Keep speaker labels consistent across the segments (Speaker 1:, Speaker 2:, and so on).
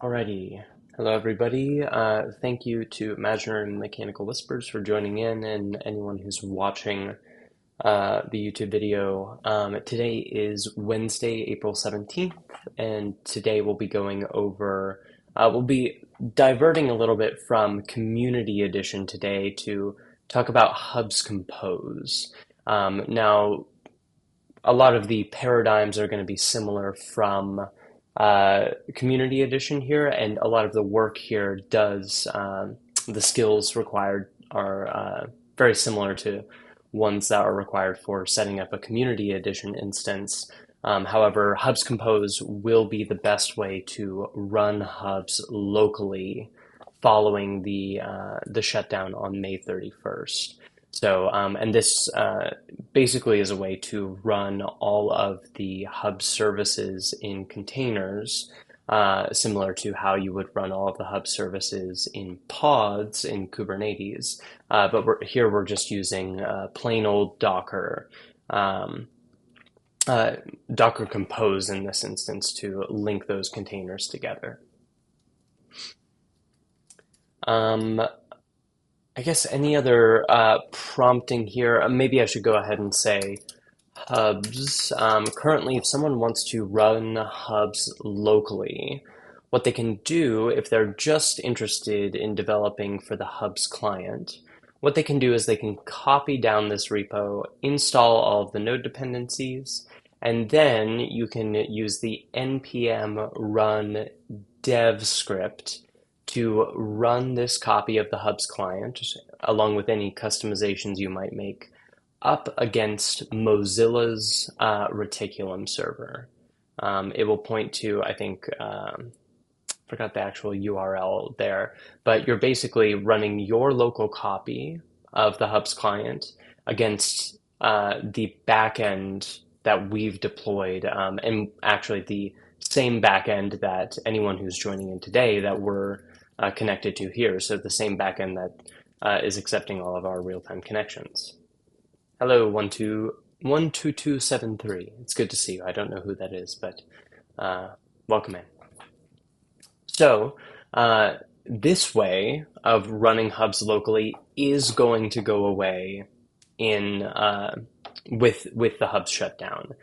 Speaker 1: Alrighty. Hello, everybody. Thank you to Imaginary Mechanical Whispers for joining in and anyone who's watching the YouTube video. Today is Wednesday, April 17th, and today we'll be we'll be diverting a little bit from Community Edition today to talk about Hubs Compose. Now, a lot of the paradigms are going to be similar from Community Edition here, and a lot of the work here the skills required are very similar to ones that are required for setting up a Community Edition instance. However, Hubs Compose will be the best way to run hubs locally following the shutdown on May 31st. And this basically is a way to run all of the hub services in containers, similar to how you would run all of the hub services in pods in Kubernetes. But we're just using plain old Docker Compose in this instance to link those containers together. I guess any other prompting here, maybe I should go ahead and say hubs. Currently, if someone wants to run hubs locally, what they can do if they're just interested in developing for the hubs client, what they can do is they can copy down this repo, install all of the node dependencies, and then you can use the npm run dev script to run this copy of the Hubs client, along with any customizations you might make, up against Mozilla's Reticulum server. It will point to, I think, forgot the actual URL there, but you're basically running your local copy of the Hubs client against the backend that we've deployed, and actually the same backend that anyone who's joining in today that we're connected to here. So the same backend that is accepting all of our real-time connections. Hello, 12273. It's good to see you. I don't know who that is, but welcome in. So this way of running hubs locally is going to go away in with the hubs shutdown.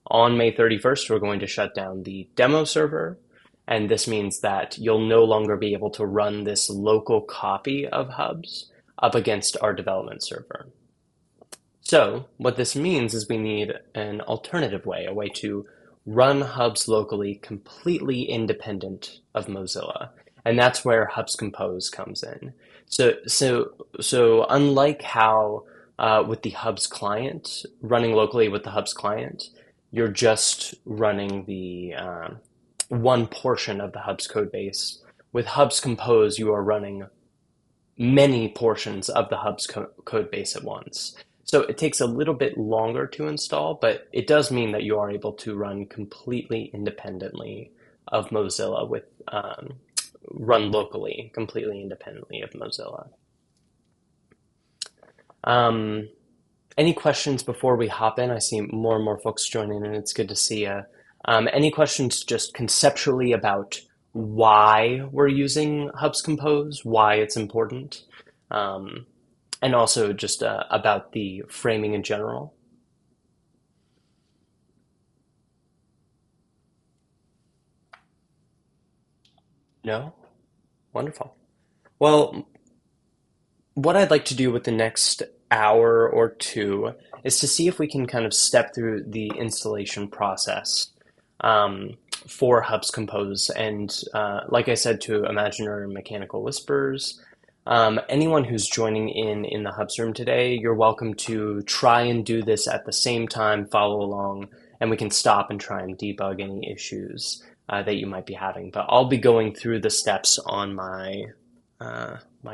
Speaker 1: On May 31st, we're going to shut down the demo server, and this means that you'll no longer be able to run this local copy of hubs up against our development server. So what this means is we need an alternative way, a way to run hubs locally completely independent of Mozilla. And that's where Hubs Compose comes in. So unlike how with the Hubs client, running locally with the Hubs client, you're just running the one portion of the Hubs code base. With Hubs Compose, you are running many portions of the Hubs code base at once. So it takes a little bit longer to install, but it does mean that you are able to run completely independently of Mozilla run locally, completely independently of Mozilla. Any questions before we hop in? I see more and more folks joining, and it's good to see you. Any questions just conceptually about why we're using Hubs Compose, why it's important, and also just about the framing in general? No? Wonderful. Well, what I'd like to do with the next hour or two is to see if we can kind of step through the installation process for Hubs Compose. And like I said to Imaginary Mechanical Whispers, anyone who's joining in the Hubs room today, you're welcome to try and do this at the same time, follow along, and we can stop and try and debug any issues that you might be having. But I'll be going through the steps on my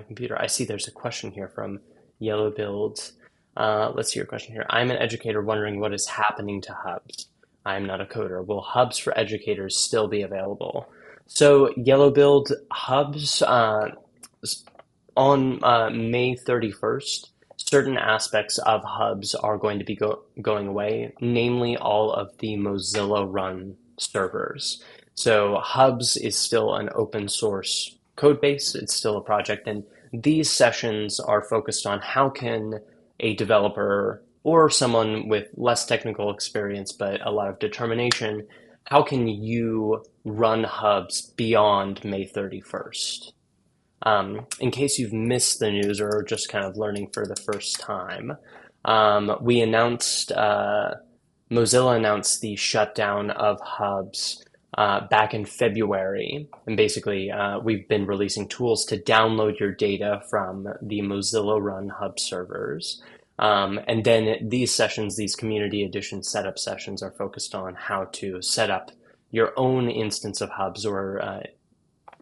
Speaker 1: computer. I see there's a question here from Yellow Build. Let's see your question here. I'm an educator wondering what is happening to Hubs. I'm not a coder. Will Hubs for educators still be available? So Yellow Build, Hubs on May 31st, certain aspects of Hubs are going to be going away, namely all of the Mozilla run servers. So Hubs is still an open source code base. It's still a project, and these sessions are focused on how can a developer or someone with less technical experience but a lot of determination, how can you run Hubs beyond May 31st? In case you've missed the news or just kind of learning for the first time, we announced Mozilla announced the shutdown of Hubs back in February. And basically, we've been releasing tools to download your data from the Mozilla Run Hub servers. And then these sessions, these community edition setup sessions, are focused on how to set up your own instance of Hubs, or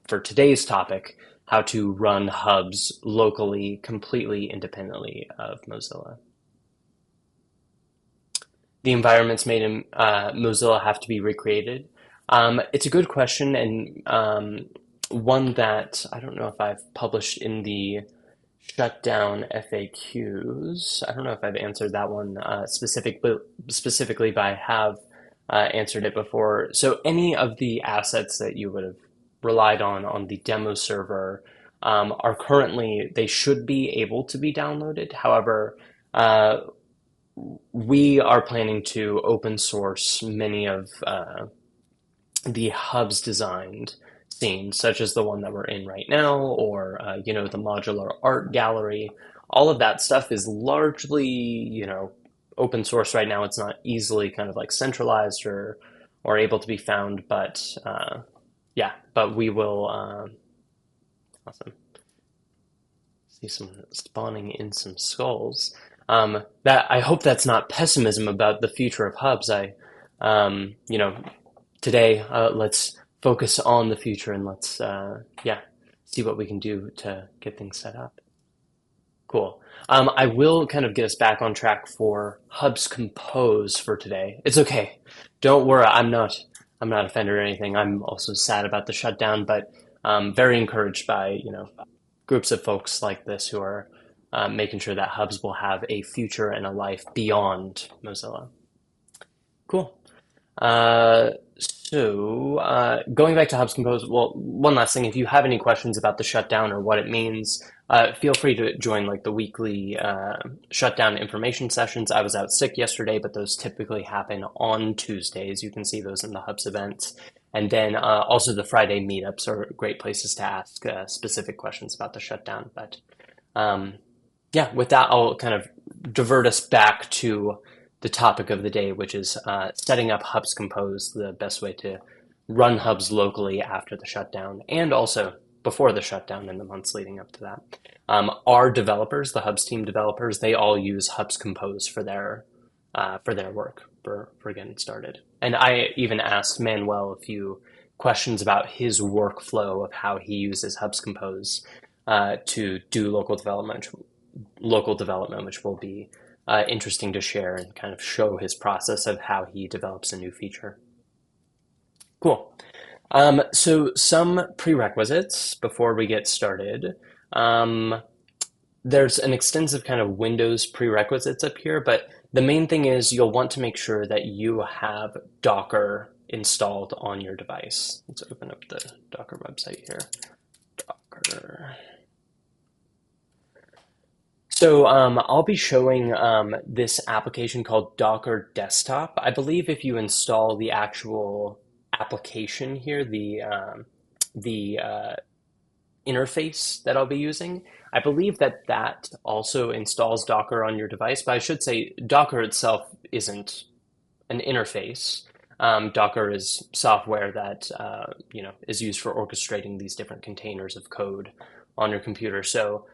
Speaker 1: for today's topic, how to run Hubs locally, completely independently of Mozilla. The environments made in Mozilla have to be recreated. It's a good question, and one that I don't know if I've published in the shutdown FAQs. I don't know if I've answered that one specifically, but I have answered it before. So any of the assets that you would have relied on the demo server are currently, they should be able to be downloaded. However, we are planning to open source many of the Hubs designed scenes, such as the one that we're in right now, or the modular art gallery. All of that stuff is largely, open source right now. It's not easily kind of like centralized or able to be found, but yeah, but we will. Awesome. See some spawning in some skulls. That I hope that's not pessimism about the future of Hubs. Today, let's focus on the future and let's, see what we can do to get things set up. Cool. I will kind of get us back on track for Hubs Compose for today. It's okay. Don't worry. I'm not offended or anything. I'm also sad about the shutdown, but very encouraged by, groups of folks like this who are making sure that Hubs will have a future and a life beyond Mozilla. Cool. Going back to Hubs Compose, well, one last thing, if you have any questions about the shutdown or what it means, feel free to join like the weekly shutdown information sessions. I was out sick yesterday, but those typically happen on Tuesdays. You can see those in the Hubs events. And then also the Friday meetups are great places to ask specific questions about the shutdown. But with that, I'll kind of divert us back to the topic of the day, which is setting up Hubs Compose, the best way to run Hubs locally after the shutdown, and also before the shutdown in the months leading up to that. Our developers, the Hubs team developers, they all use Hubs Compose for their work for getting started. And I even asked Manuel a few questions about his workflow of how he uses Hubs Compose to do local development, which will be interesting to share and kind of show his process of how he develops a new feature. Cool. So some prerequisites before we get started. There's an extensive kind of Windows prerequisites up here, but the main thing is you'll want to make sure that you have Docker installed on your device. Let's open up the Docker website here. Docker. So I'll be showing this application called Docker Desktop. I believe if you install the actual application here, the interface that I'll be using, I believe that also installs Docker on your device. But I should say Docker itself isn't an interface. Docker is software that is used for orchestrating these different containers of code on your computer. So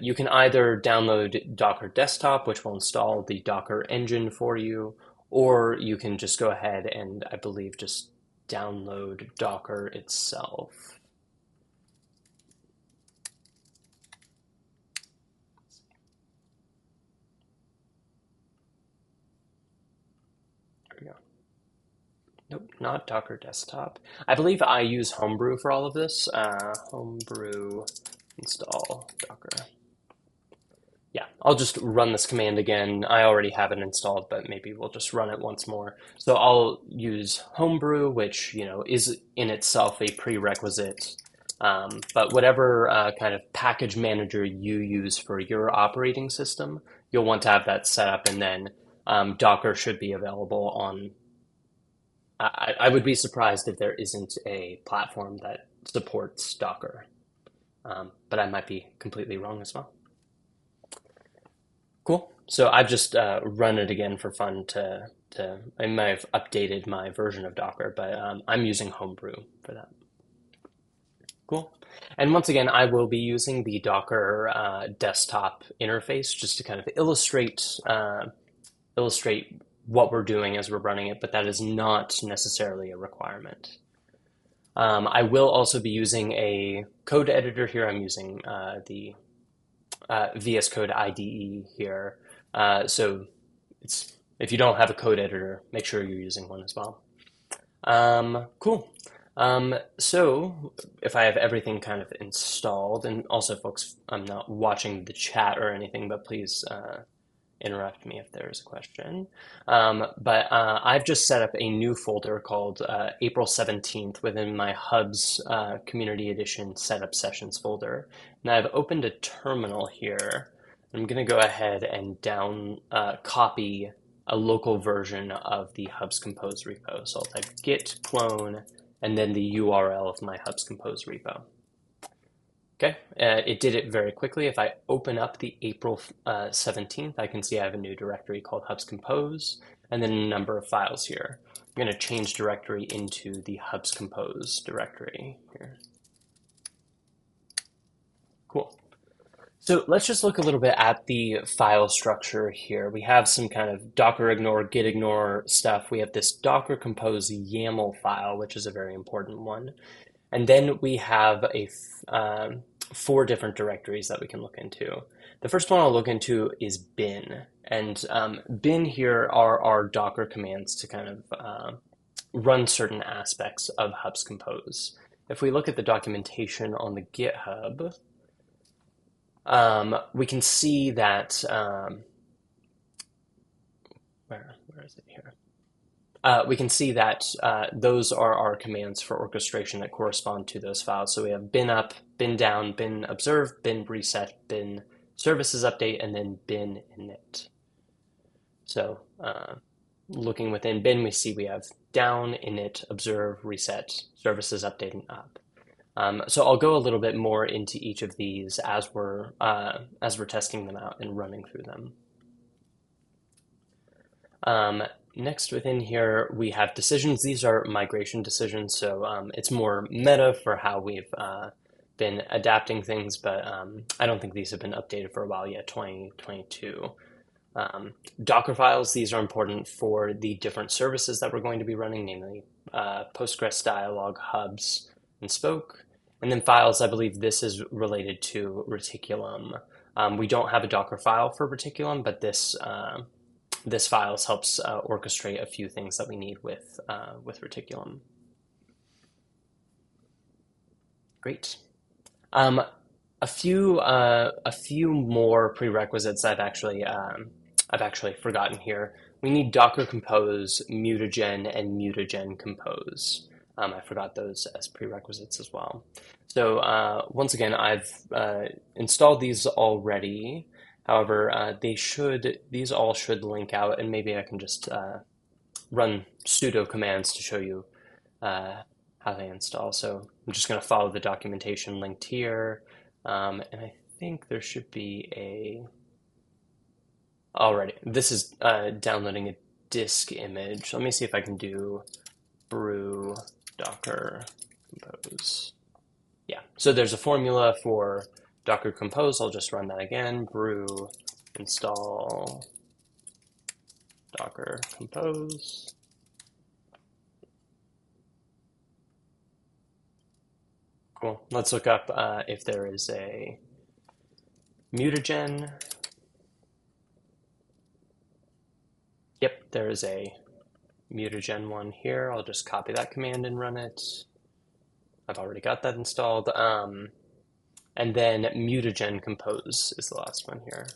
Speaker 1: you can either download Docker Desktop, which will install the Docker engine for you, or you can just go ahead and, I believe, just download Docker itself. There we go. Nope, not Docker Desktop. I believe I use Homebrew for all of this. Homebrew install Docker. Yeah, I'll just run this command again. I already have it installed, but maybe we'll just run it once more. So I'll use Homebrew, which, is in itself a prerequisite. But whatever kind of package manager you use for your operating system, you'll want to have that set up, and then Docker should be available on. I would be surprised if there isn't a platform that supports Docker, but I might be completely wrong as well. Cool. So I've just run it again for fun I might have updated my version of Docker, but I'm using Homebrew for that. Cool. And once again, I will be using the Docker desktop interface just to kind of illustrate what we're doing as we're running it, but that is not necessarily a requirement. I will also be using a code editor here. I'm using the VS Code IDE here. So if you don't have a code editor, make sure you're using one as well. Cool. So if I have everything kind of installed, and also folks, I'm not watching the chat or anything, but please interrupt me if there is a question. But I've just set up a new folder called April 17th within my Hubs Community Edition Setup Sessions folder. And I've opened a terminal here. I'm going to go ahead and copy a local version of the Hubs Compose repo. So I'll type git clone and then the URL of my Hubs Compose repo. Okay, it did it very quickly. If I open up the April 17th, I can see I have a new directory called Hubs Compose, and then a number of files here. I'm going to change directory into the Hubs Compose directory here. Cool. So let's just look a little bit at the file structure here. We have some kind of docker ignore, git ignore stuff. We have this docker compose YAML file, which is a very important one. And then we have 4 different directories that we can look into. The first one I'll look into is bin. And bin here are our Docker commands to kind of run certain aspects of Hubs Compose. If we look at the documentation on the GitHub, we can see that, where is it here? We can see that those are our commands for orchestration that correspond to those files. So we have bin up, bin down, bin observe, bin reset, bin services update, and then bin init. So looking within bin, we see we have down, init, observe, reset, services update, and up. So I'll go a little bit more into each of these as we're testing them out and running through them. Next within here, we have decisions. These are migration decisions, so it's more meta for how we've been adapting things, but I don't think these have been updated for a while yet, 2022. Docker files, these are important for the different services that we're going to be running, namely Postgres, Dialog, Hubs, and Spoke. And then files, I believe this is related to Reticulum. We don't have a Docker file for Reticulum, but this files helps orchestrate a few things that we need with Reticulum. Great. A few more prerequisites I've actually forgotten here. We need Docker Compose, Mutagen, and Mutagen Compose. I forgot those as prerequisites as well. So once again, I've installed these already. However, these all should link out, and maybe I can just run sudo commands to show you how they install. So I'm just going to follow the documentation linked here, and I think there should be already. This is downloading a disk image. Let me see if I can do brew docker compose. Yeah, so there's a formula for Docker Compose. I'll just run that again. Brew install Docker Compose. Cool. Let's look up if there is a mutagen. Yep, there is a mutagen one here. I'll just copy that command and run it. I've already got that installed. And then mutagen compose is the last one here.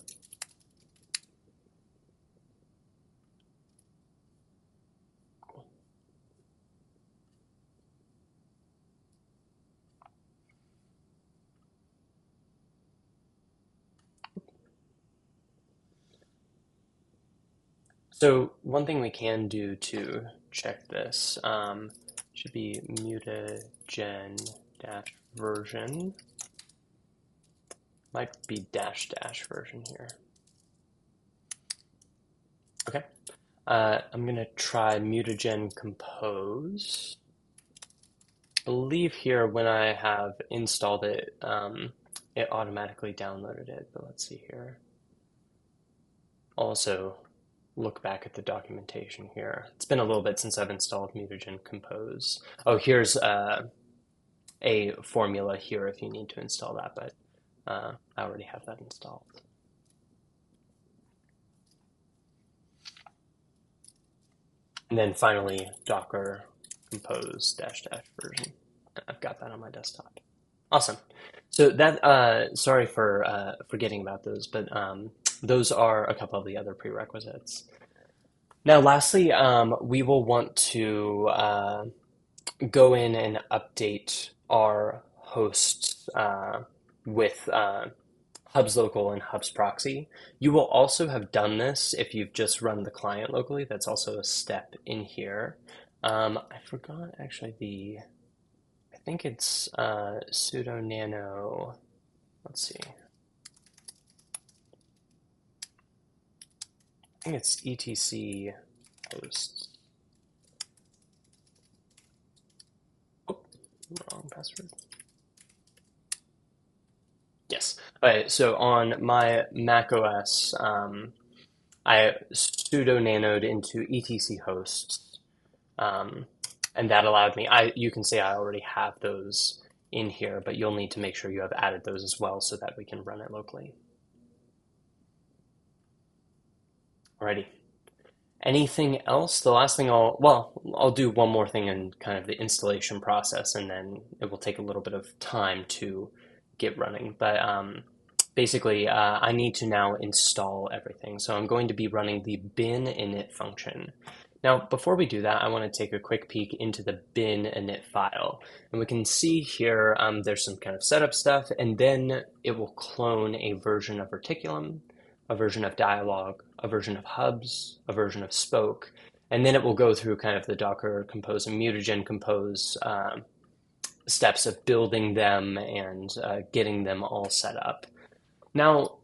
Speaker 1: So one thing we can do to check this should be mutagen dash version. Might be dash dash version here. Okay. I'm going to try mutagen compose. I believe here when I have installed it, it automatically downloaded it, but let's see here. Also, look back at the documentation here. It's been a little bit since I've installed mutagen compose. Oh, here's a formula here if you need to install that, but I already have that installed. And then finally, Docker compose dash dash version. I've got that on my desktop. Awesome. So that sorry for forgetting about those, but those are a couple of the other prerequisites. Now, lastly, we will want to go in and update our hosts with Hubs local and Hubs proxy. You will also have done this if you've just run the client locally. That's also a step in here. I forgot actually I think it's sudo nano. Let's see. I think it's etc hosts. Oh, wrong password. Yes. Okay, so on my Mac OS, I sudo nanoed into etc hosts, um, and that allowed me. You can say I already have those in here, but you'll need to make sure you have added those as well so that we can run it locally. Alrighty. Anything else? The last thing I'll do one more thing in kind of the installation process, and then it will take a little bit of time to get running. But basically, I need to now install everything. So I'm going to be running the bin init function. Now, before we do that, I want to take a quick peek into the bin init file. And we can see here there's some kind of setup stuff, and then it will clone a version of Reticulum, a version of Dialog, a version of Hubs, a version of Spoke, and then it will go through kind of the Docker Compose and Mutagen Compose steps of building them and getting them all set up. Now,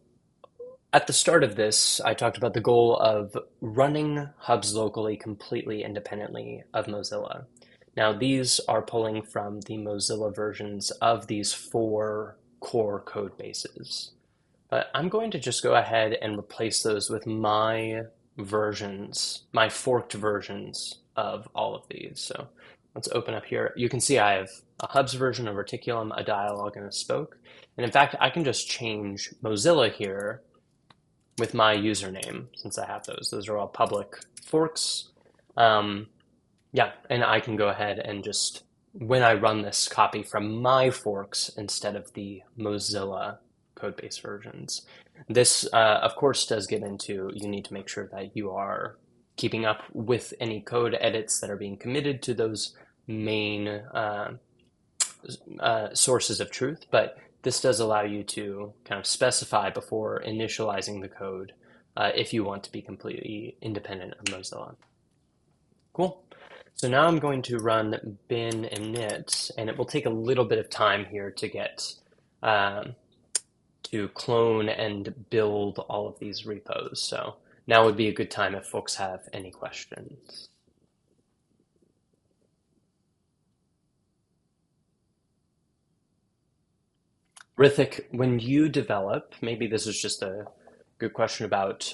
Speaker 1: at the start of this, I talked about the goal of running hubs locally completely independently of Mozilla. Now, these are pulling from the Mozilla versions of these four core code bases. But I'm going to just go ahead and replace those with my versions, my forked versions of all of these. So let's open up here. You can see I have a Hubs version, a Reticulum, a Dialog, and a Spoke. And in fact, I can just change Mozilla here with my username since I have those. Those are all public forks. Um, yeah, and I can go ahead and just, when I run this, copy from my forks instead of the Mozilla codebase versions. This, of course, does get into you need to make sure that you are keeping up with any code edits that are being committed to those main sources of truth, but this does allow you to kind of specify before initializing the code if you want to be completely independent of Mozilla. Cool. So now I'm going to run bin init, and it will take a little bit of time here to get to clone and build all of these repos. So now would be a good time if folks have any questions. Rithik, when you develop, maybe this is just a good question about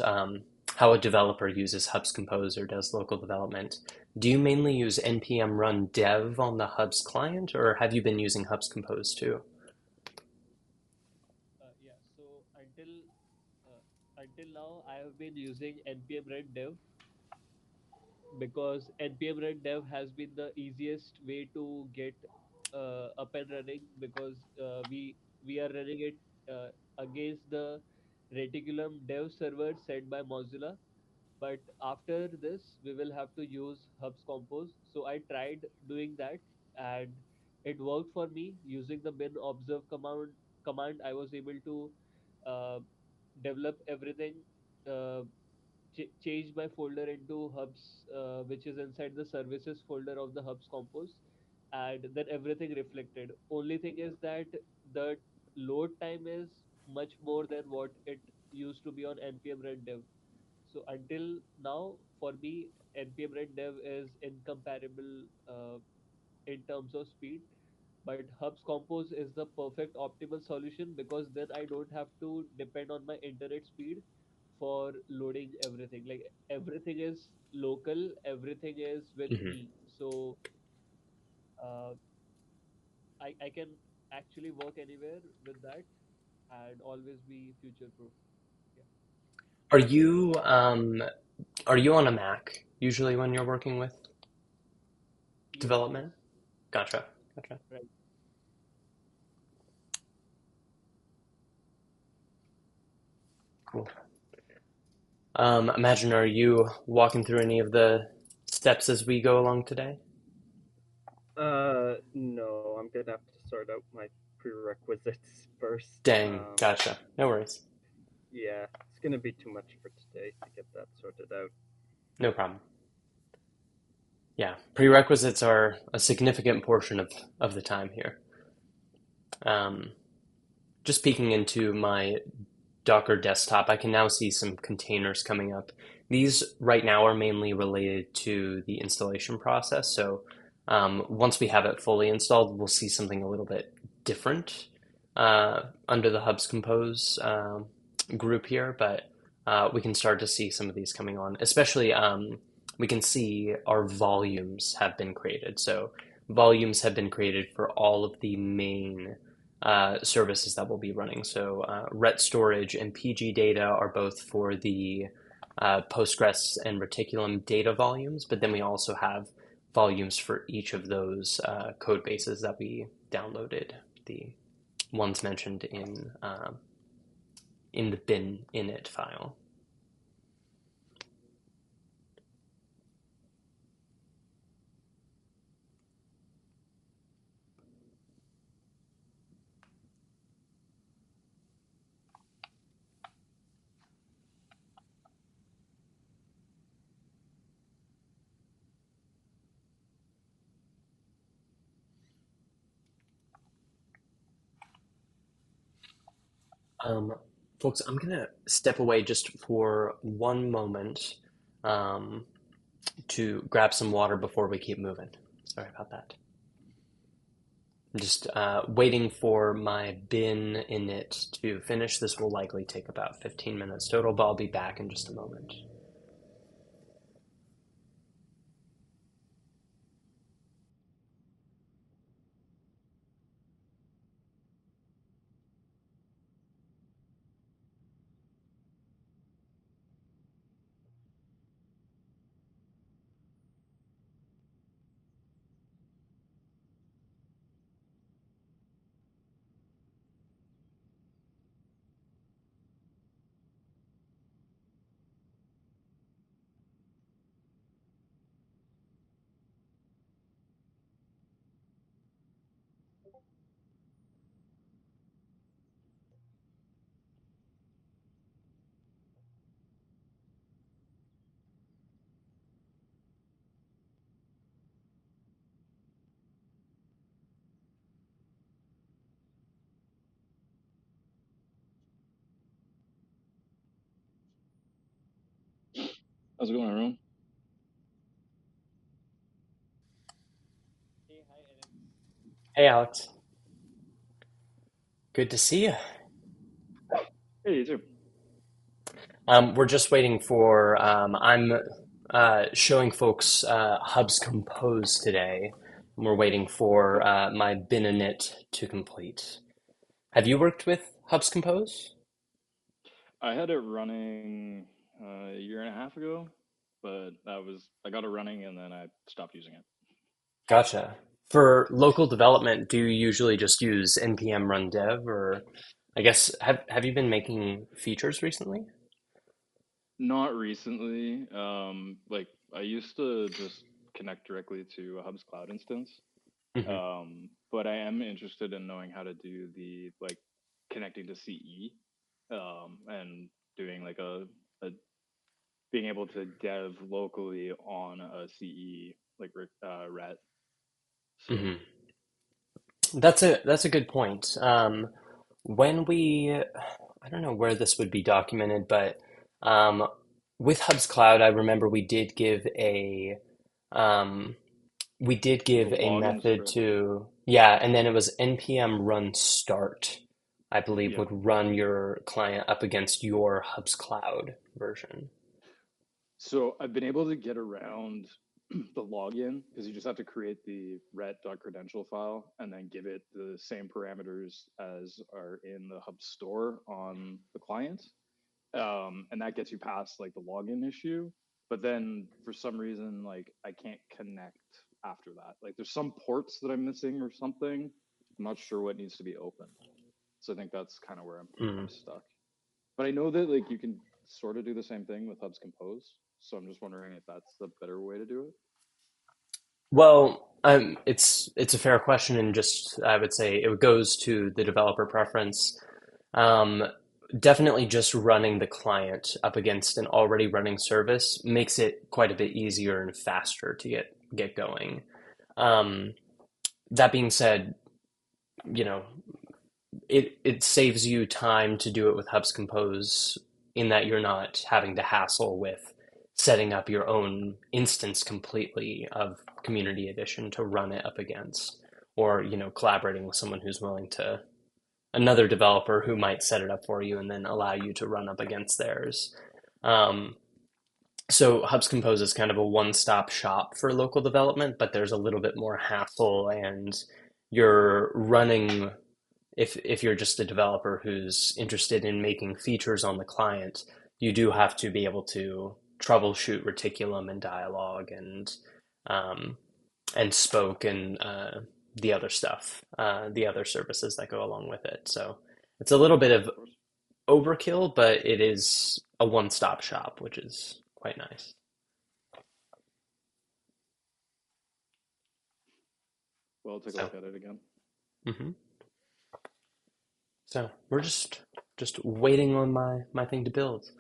Speaker 1: how a developer uses Hubs Compose or does local development. Do you mainly use npm run dev on the Hubs client, or have you been using Hubs Compose too?
Speaker 2: Yeah, so until now, I have been using npm run dev because npm run dev has been the easiest way to get up and running because we are running it against the Reticulum dev server set by Mozilla. But after this, we will have to use Hubs Compose. So I tried doing that, and it worked for me. Using the bin observe command, I was able to uh, develop everything. Uh, changed my folder into hubs, which is inside the services folder of the hubs compose, and then everything reflected. Only thing is that the load time is much more than what it used to be on npm run dev. So until now, for me, npm run dev is incomparable in terms of speed, but hubs compose is the perfect optimal solution because then I don't have to depend on my internet speed for loading everything. Like everything is local, everything is with
Speaker 1: Hmm.
Speaker 2: me. So uh, I can actually work anywhere with that and always be future proof. Yeah.
Speaker 1: Are you on a Mac usually when you're working with
Speaker 2: Yes, yes.
Speaker 1: development? Gotcha. Gotcha.
Speaker 2: Right.
Speaker 1: Cool. Imagine, are you walking through any of the steps as we go along today?
Speaker 3: No, I'm gonna have to sort out my prerequisites first.
Speaker 1: Dang, gotcha. No worries.
Speaker 3: Yeah, it's gonna be too much for today to get that sorted out.
Speaker 1: No problem. Yeah, prerequisites are a significant portion of the time here. Um, just peeking into my Docker desktop, I can now see some containers coming up. These right now are mainly related to the installation process. So once we have it fully installed, we'll see something a little bit different under the Hubs Compose group here, but we can start to see some of these coming on, especially we can see our volumes have been created. So volumes have been created for all of the main services that we'll be running. So ret storage and PG data are both for the Postgres and Reticulum data volumes, but then we also have volumes for each of those code bases that we downloaded, the ones mentioned in the bin init file. Um, Folks, I'm gonna step away just for one moment um, to grab some water before we keep moving. Sorry about that. I'm just waiting for my bin init to finish. This will likely take about 15 minutes total, but I'll be back in just a moment.
Speaker 4: How's it going, everyone?
Speaker 2: Hey, hi, Alex.
Speaker 1: Hey, Alex. Good to see you.
Speaker 4: Hey, you too.
Speaker 1: We're just waiting for, I'm showing folks Hubs Compose today, and we're waiting for my bin init to complete. Have you worked with Hubs Compose?
Speaker 4: I had it running a year and a half ago, but I got it running and then I stopped using it.
Speaker 1: Gotcha. For local development, do you usually just use npm run dev, or I guess have you been making features recently?
Speaker 4: Not recently. Like I used to just connect directly to a Hub's Cloud instance.
Speaker 1: Hmm.
Speaker 4: But I am interested in knowing how to do the like connecting to CE, and doing like a being able to dev locally on a CE like RET. So
Speaker 1: Hmm. That's a good point. When we, I don't know where this would be documented, but um, with Hubs Cloud, I remember um, we did
Speaker 4: the
Speaker 1: give a
Speaker 4: login
Speaker 1: method
Speaker 4: script.
Speaker 1: to, yeah, and then it was npm run start, I believe,
Speaker 4: Yeah.
Speaker 1: would run your client up against your Hubs Cloud version.
Speaker 4: So I've been able to get around the login because you just have to create the ret.credential file and then give it the same parameters as are in the Hub store on the client. And that gets you past like the login issue. But then for some reason, like I can't connect after that. Like there's some ports that I'm missing or something. I'm not sure what needs to be opened. So I think that's kind of where I'm
Speaker 1: Mm.
Speaker 4: stuck. But I know that like you can sort of do the same thing with Hubs Compose. So I'm just wondering if that's the better way to do it.
Speaker 1: Well, it's a fair question, and just I would say it goes to the developer preference. Um, Definitely just running the client up against an already running service makes it quite a bit easier and faster to get going. Um, that being said, you know, it saves you time to do it with Hubs Compose in that you're not having to hassle with setting up your own instance completely of Community Edition to run it up against, or collaborating with someone who's willing to another developer who might set it up for you and then allow you to run up against theirs. Um, so Hubs Compose is kind of a one-stop shop for local development, but there's a little bit more hassle, and you're running if you're just a developer who's interested in making features on the client, you do have to be able to troubleshoot Reticulum and Dialog um, and Spoke and the other stuff, the other services that go along with it. So it's a little bit of
Speaker 4: Of course.
Speaker 1: overkill, but it is a one-stop shop, which is quite nice.
Speaker 4: Well, I'll take a
Speaker 1: So,
Speaker 4: look at it again.
Speaker 1: mhm. So we're just waiting on my thing to build.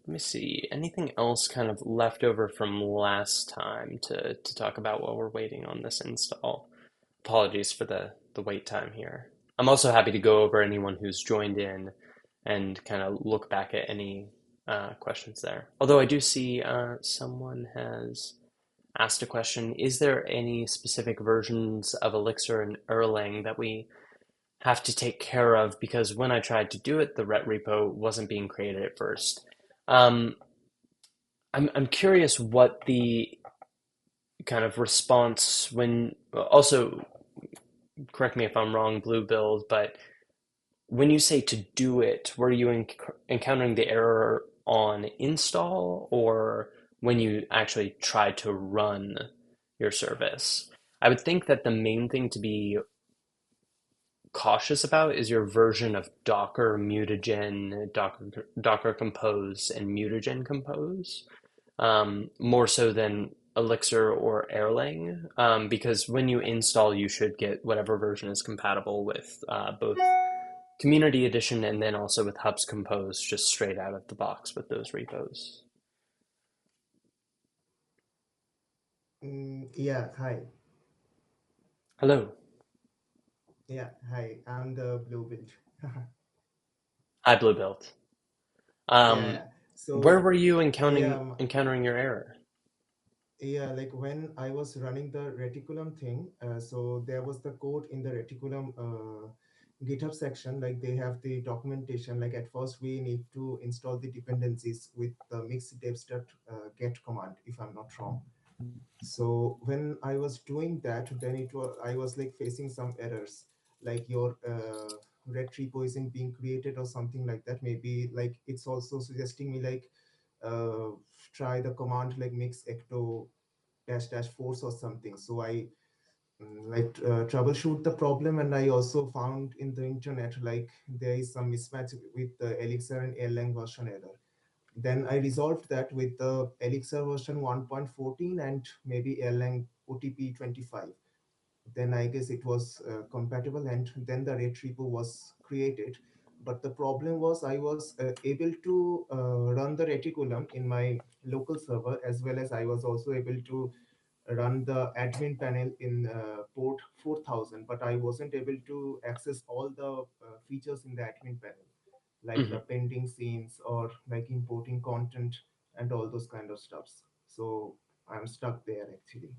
Speaker 1: Let me see. Anything else kind of left over from last time to talk about while we're waiting on this install? Apologies for the wait time here. I'm also happy to go over anyone who's joined in and kind of look back at any questions there. Although I do see someone has asked a question. Is there any specific versions of Elixir and Erlang that we have to take care of? Because when I tried to do it, the ret repo wasn't being created at first. Um, I'm curious what the kind of response when also correct me if I'm wrong, Blue Build, but when you say to do it, were you encountering the error on install or when you actually try to run your service? I would think that the main thing to be cautious about is your version of Docker Mutagen, Docker Compose, and Mutagen Compose, more so than Elixir or Erlang, because when you install, you should get whatever version is compatible with both Community Edition and then also with Hubs Compose just straight out of the box with those repos.
Speaker 5: Yeah, hi.
Speaker 1: Hello.
Speaker 5: Yeah, hi. I'm the Blue Build.
Speaker 1: Hi, Blue Build.
Speaker 5: Yeah,
Speaker 1: Um,
Speaker 5: yeah.
Speaker 1: where
Speaker 5: So,
Speaker 1: were you
Speaker 5: yeah,
Speaker 1: encountering your error?
Speaker 5: yeah, like when I was running the reticulum thing, so there was the code in the reticulum GitHub section, like they have the documentation. Like at first, we need to install the dependencies with the mixdevs.get command, if I'm not wrong. So when I was doing that, then I was like facing some errors, like your red repo isn't being created or something like that. Maybe like it's also suggesting me like uh, try the command like mix ecto dash dash force or something. So I troubleshoot the problem, and I also found in the internet like there is some mismatch with the Elixir and Erlang version error. Then I resolved that with the Elixir version 1.14 and maybe Erlang OTP 25. Then I guess it was compatible, and then the red repo was created. but the problem was I was able to run the reticulum in my local server, as well as I was also able to run the admin panel in port 4000, but I wasn't able to access all the features in the admin panel, like the
Speaker 1: Mhm.
Speaker 5: pending scenes or like importing content and all those kind of stuffs. So I'm stuck there actually.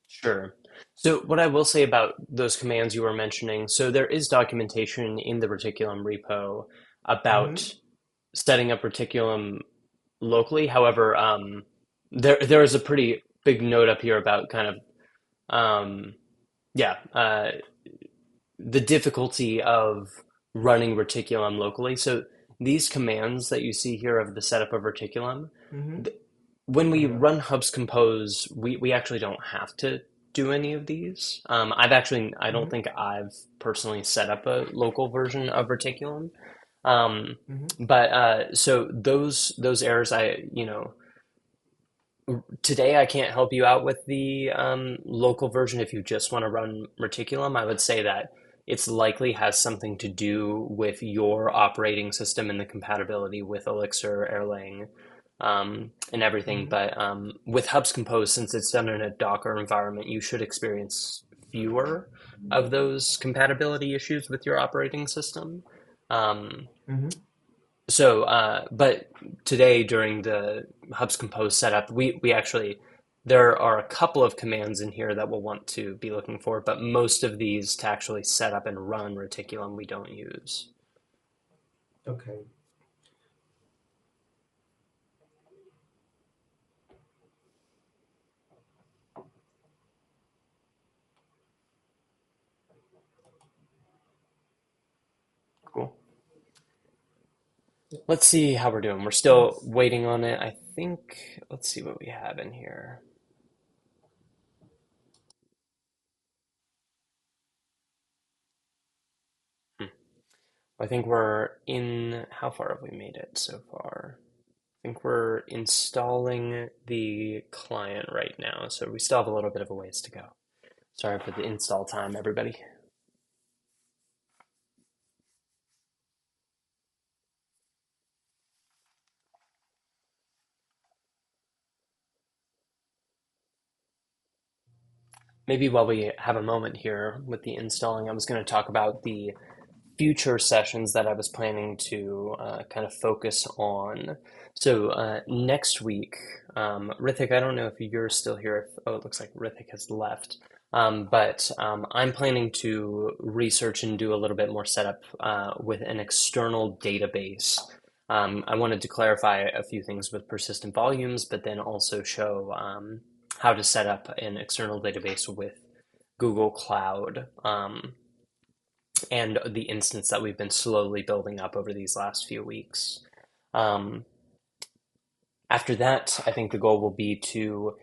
Speaker 1: Sure. So what I will say about those commands you were mentioning, so there is documentation in the Reticulum repo
Speaker 5: Mm-hmm.
Speaker 1: about setting up Reticulum locally. However, there is a pretty big note up here about kind of um, yeah, the difficulty of running Reticulum locally. So these commands that you see here of the setup of Reticulum,
Speaker 5: Mm-hmm.
Speaker 1: th- when we
Speaker 5: Yeah.
Speaker 1: run Hubs Compose, we actually don't have to do any of these. I don't
Speaker 5: Mm-hmm.
Speaker 1: think I've personally set up a local version of Reticulum. Um,
Speaker 5: Mm-hmm.
Speaker 1: but so those errors, today I can't help you out with the local version if you just want to run Reticulum. I would say that it's likely has something to do with your operating system and the compatibility with Elixir, Erlang, and everything.
Speaker 5: Mm-hmm.
Speaker 1: But with Hubs Compose, since it's done in a Docker environment, you should experience fewer of those compatibility issues with your operating system. Um,
Speaker 5: Mm-hmm.
Speaker 1: but today during the Hubs Compose setup, we actually, there are a couple of commands in here that we'll want to be looking for, but most of these to actually set up and run Reticulum we don't use.
Speaker 5: Okay.
Speaker 1: Cool. Let's see how we're doing. We're still
Speaker 5: Yes.
Speaker 1: waiting on it. I think, let's see what we have in here. Hmm. I think we're in, how far have we made it so far? I think we're installing the client right now, so we still have a little bit of a ways to go. Sorry for the install time, everybody. Maybe while we have a moment here with the installing, I was going to talk about the future sessions that I was planning to kind of focus on. So next week, Rithik, I don't know if you're still here. Oh, it looks like Rithik has left. But I'm planning to research and do a little bit more setup with an external database. I wanted to clarify a few things with persistent volumes, but then also show how to set up an external database with Google Cloud. And the instance that we've been slowly building up over these last few weeks. Um, After that, I think the goal will be to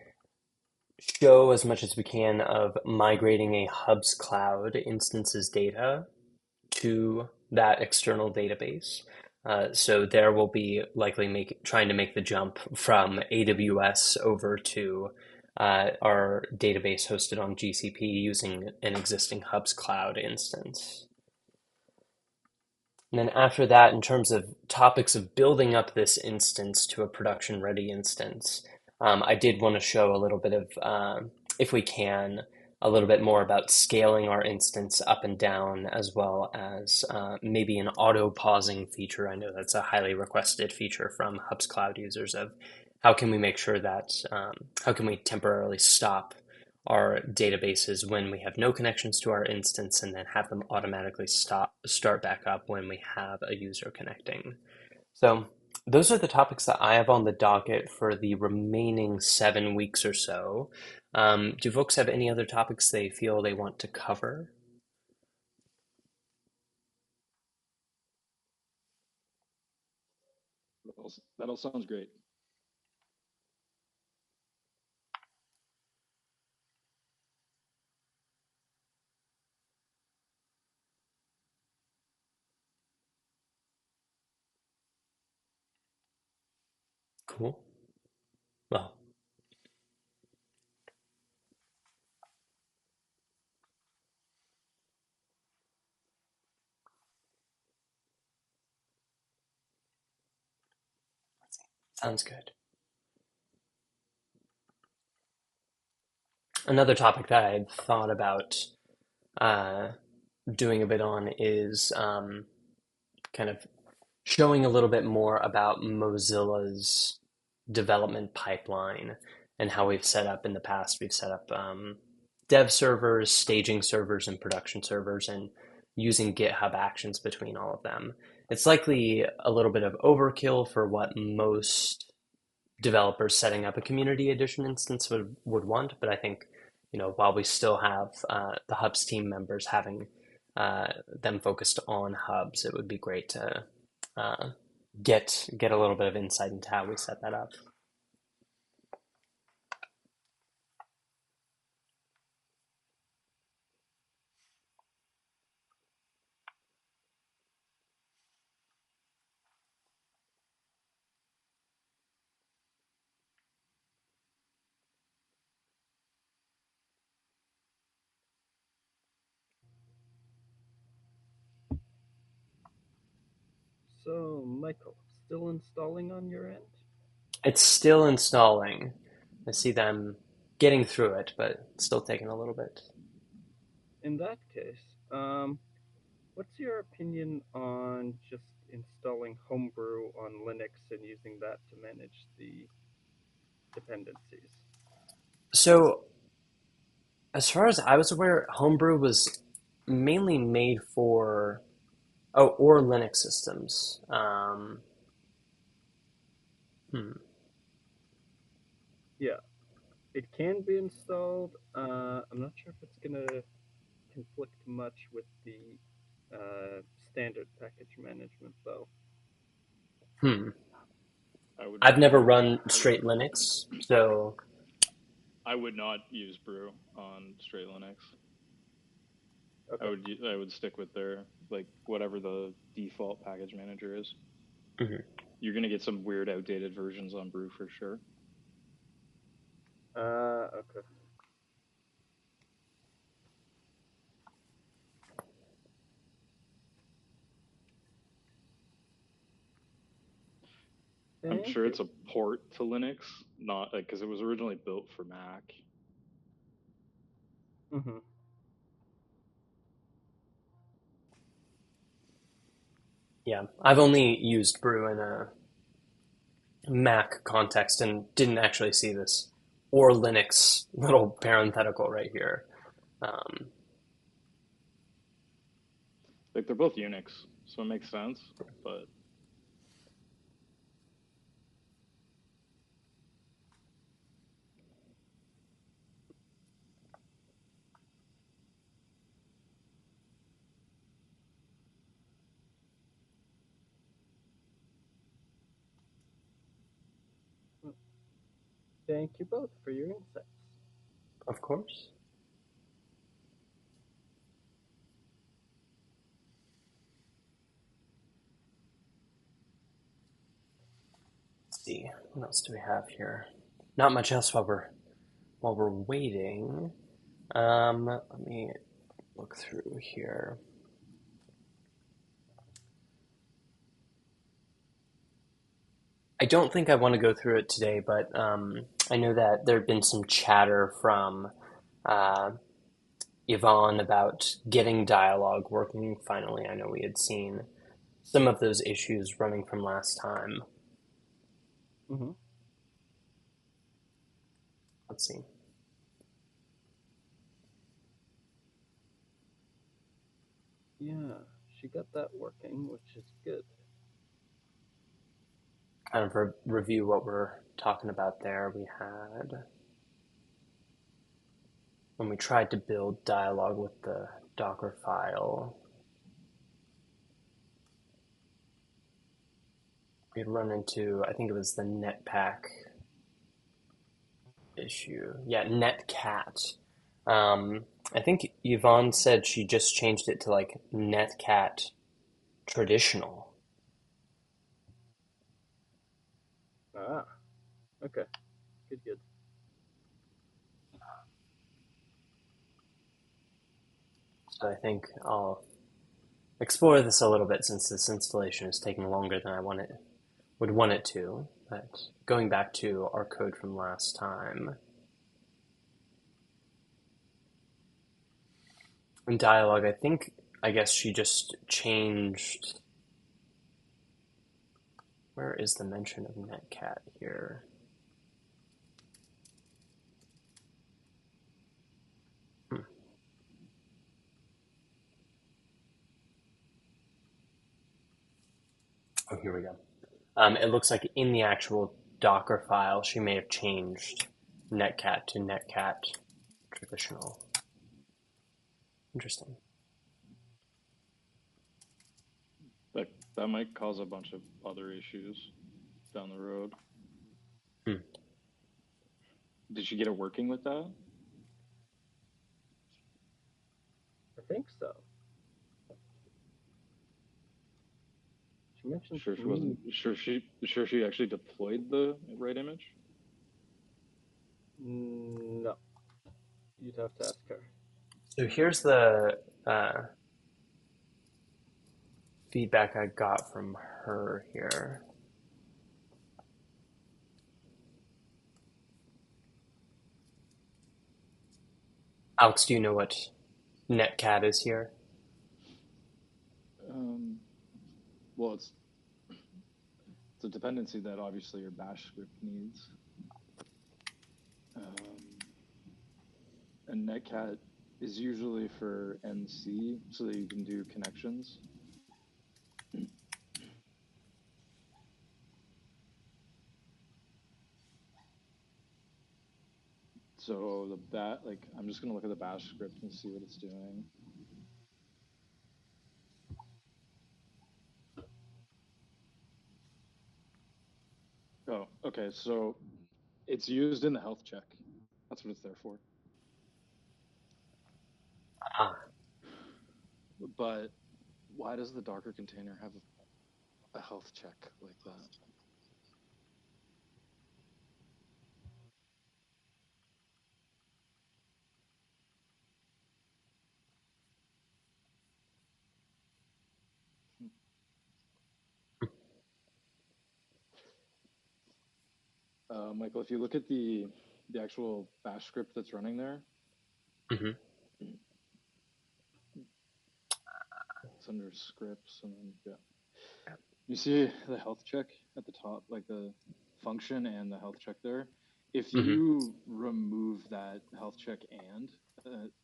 Speaker 1: show as much as we can of migrating a Hubs Cloud instance's data to that external database. So there will be likely trying to make the jump from AWS over to our database hosted on GCP using an existing Hubs Cloud instance. And then after that, in terms of topics of building up this instance to a production ready instance, I did want to show a little bit of, if we can, a little bit more about scaling our instance up and down, as well as maybe an auto pausing feature. I know that's a highly requested feature from Hubs Cloud users of how can we make sure that, how can we temporarily stop our databases when we have no connections to our instance and then have them automatically start back up when we have a user connecting. So those are the topics that I have on the docket for the remaining 7 weeks or so. Do folks have any other topics they feel they want to cover?
Speaker 4: That all sounds great.
Speaker 1: Cool. Well, Sounds good. Another topic that I had thought about uh, doing a bit on is kind of showing a little bit more about Mozilla's development pipeline and how we've set up in the past. We've set up dev servers, staging servers, and production servers, and using GitHub Actions between all of them. It's likely a little bit of overkill for what most developers setting up a community edition instance would want, but I think, while we still have the Hubs team members having them focused on Hubs, it would be great to uh, get a little bit of insight into how we set that up.
Speaker 3: So, Michael, still installing on your end?
Speaker 1: It's still installing. I see them getting through it, but it's still taking a little bit.
Speaker 3: In that case, what's your opinion on just installing Homebrew on Linux and using that to manage the dependencies?
Speaker 1: So, as far as I was aware, Homebrew was mainly made for or Linux systems. Hmm.
Speaker 3: Yeah, it can be installed. I'm not sure if it's gonna conflict much with the standard package management, though.
Speaker 1: Hmm.
Speaker 4: I would
Speaker 1: I've never run straight Linux, so
Speaker 4: I would not use Brew on straight Linux.
Speaker 3: Okay.
Speaker 4: I would stick with their whatever the default package manager is.
Speaker 1: mhm.
Speaker 4: You're gonna get some weird outdated versions on Brew for sure.
Speaker 3: Okay.
Speaker 4: I'm
Speaker 3: Thank
Speaker 4: sure
Speaker 3: you.
Speaker 4: it's a port to Linux, not because it was originally built for Mac.
Speaker 3: Mm-hmm.
Speaker 1: Yeah, I've only used Brew in a Mac context and didn't actually see this or Linux little parenthetical right here. Um,
Speaker 4: They're both Unix, so it makes sense. But
Speaker 3: Thank you both for your insights.
Speaker 1: of course. Let's see, what else do we have here? Not much else while we're waiting. Let me look through here. I don't think I want to go through it today, but I know that there had been some chatter from uh, Yvonne about getting dialogue working finally. I know we had seen some of those issues running from last time.
Speaker 3: Mm-hmm.
Speaker 1: Let's see.
Speaker 3: Yeah, she got that working, which is good.
Speaker 1: Kind of review what we're talking about there. We had when we tried to build dialogue with the Docker file, we'd run into, I think it was the Netpack issue. Yeah, Netcat. I think Yvonne said she just changed it to like Netcat traditional.
Speaker 3: Ah, okay. Good.
Speaker 1: So I think I'll explore this a little bit since this installation is taking longer than I would want it to. But going back to our code from last time, in dialog, I guess she just changed. Where is the mention of netcat here? Oh, here we go. It looks like in the actual Docker file, she may have changed netcat to netcat traditional. Interesting.
Speaker 4: That might cause a bunch of other issues down the road. Did you get it working with that?
Speaker 3: I think so. She mentioned
Speaker 4: Sure, she wasn't. Sure, she actually deployed the right image.
Speaker 3: No. You'd have to ask her.
Speaker 1: So here's the feedback I got from her here. Alex, do you know what netcat is here?
Speaker 4: Well, it's a dependency that obviously your bash script needs. And netcat is usually for NC so that you can do connections. So I'm just gonna look at the bash script and see what it's doing. Oh, okay, so it's used in the health check. That's what it's there for. But why does the Docker container have a health check like that? Michael, if you look at the actual bash script that's running there,
Speaker 1: Mm-hmm.
Speaker 4: it's under scripts, and then you see the health check at the top, like the function and the health check there. If you remove that health check and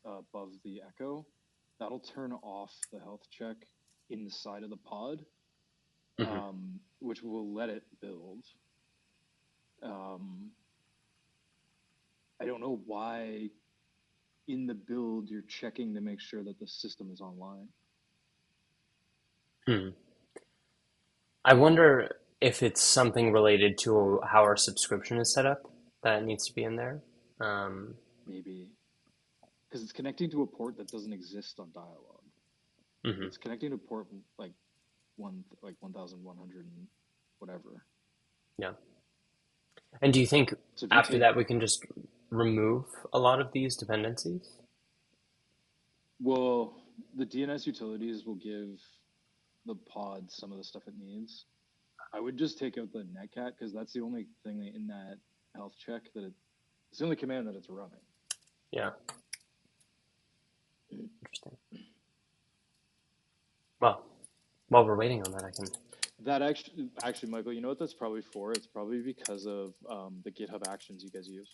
Speaker 4: above the echo, that'll turn off the health check inside of the pod, which will let it build. I don't know why in the build you're checking to make sure that the system is online.
Speaker 1: I wonder if it's something related to how our subscription is set up that needs to be in there.
Speaker 4: Maybe. Because it's connecting to a port that doesn't exist on Dialog. It's connecting to port like 1100 and whatever.
Speaker 1: Yeah. And do you think after that we can just remove a lot of these dependencies?
Speaker 4: Well, the DNS utilities will give the pod some of the stuff it needs. I would just take out the netcat because that's the only thing in that health check it's the only command that it's running.
Speaker 1: Yeah. Interesting. Well, while we're waiting on that, I can...
Speaker 4: That actually, Michael, you know what that's probably for? It's probably because of the GitHub Actions you guys use.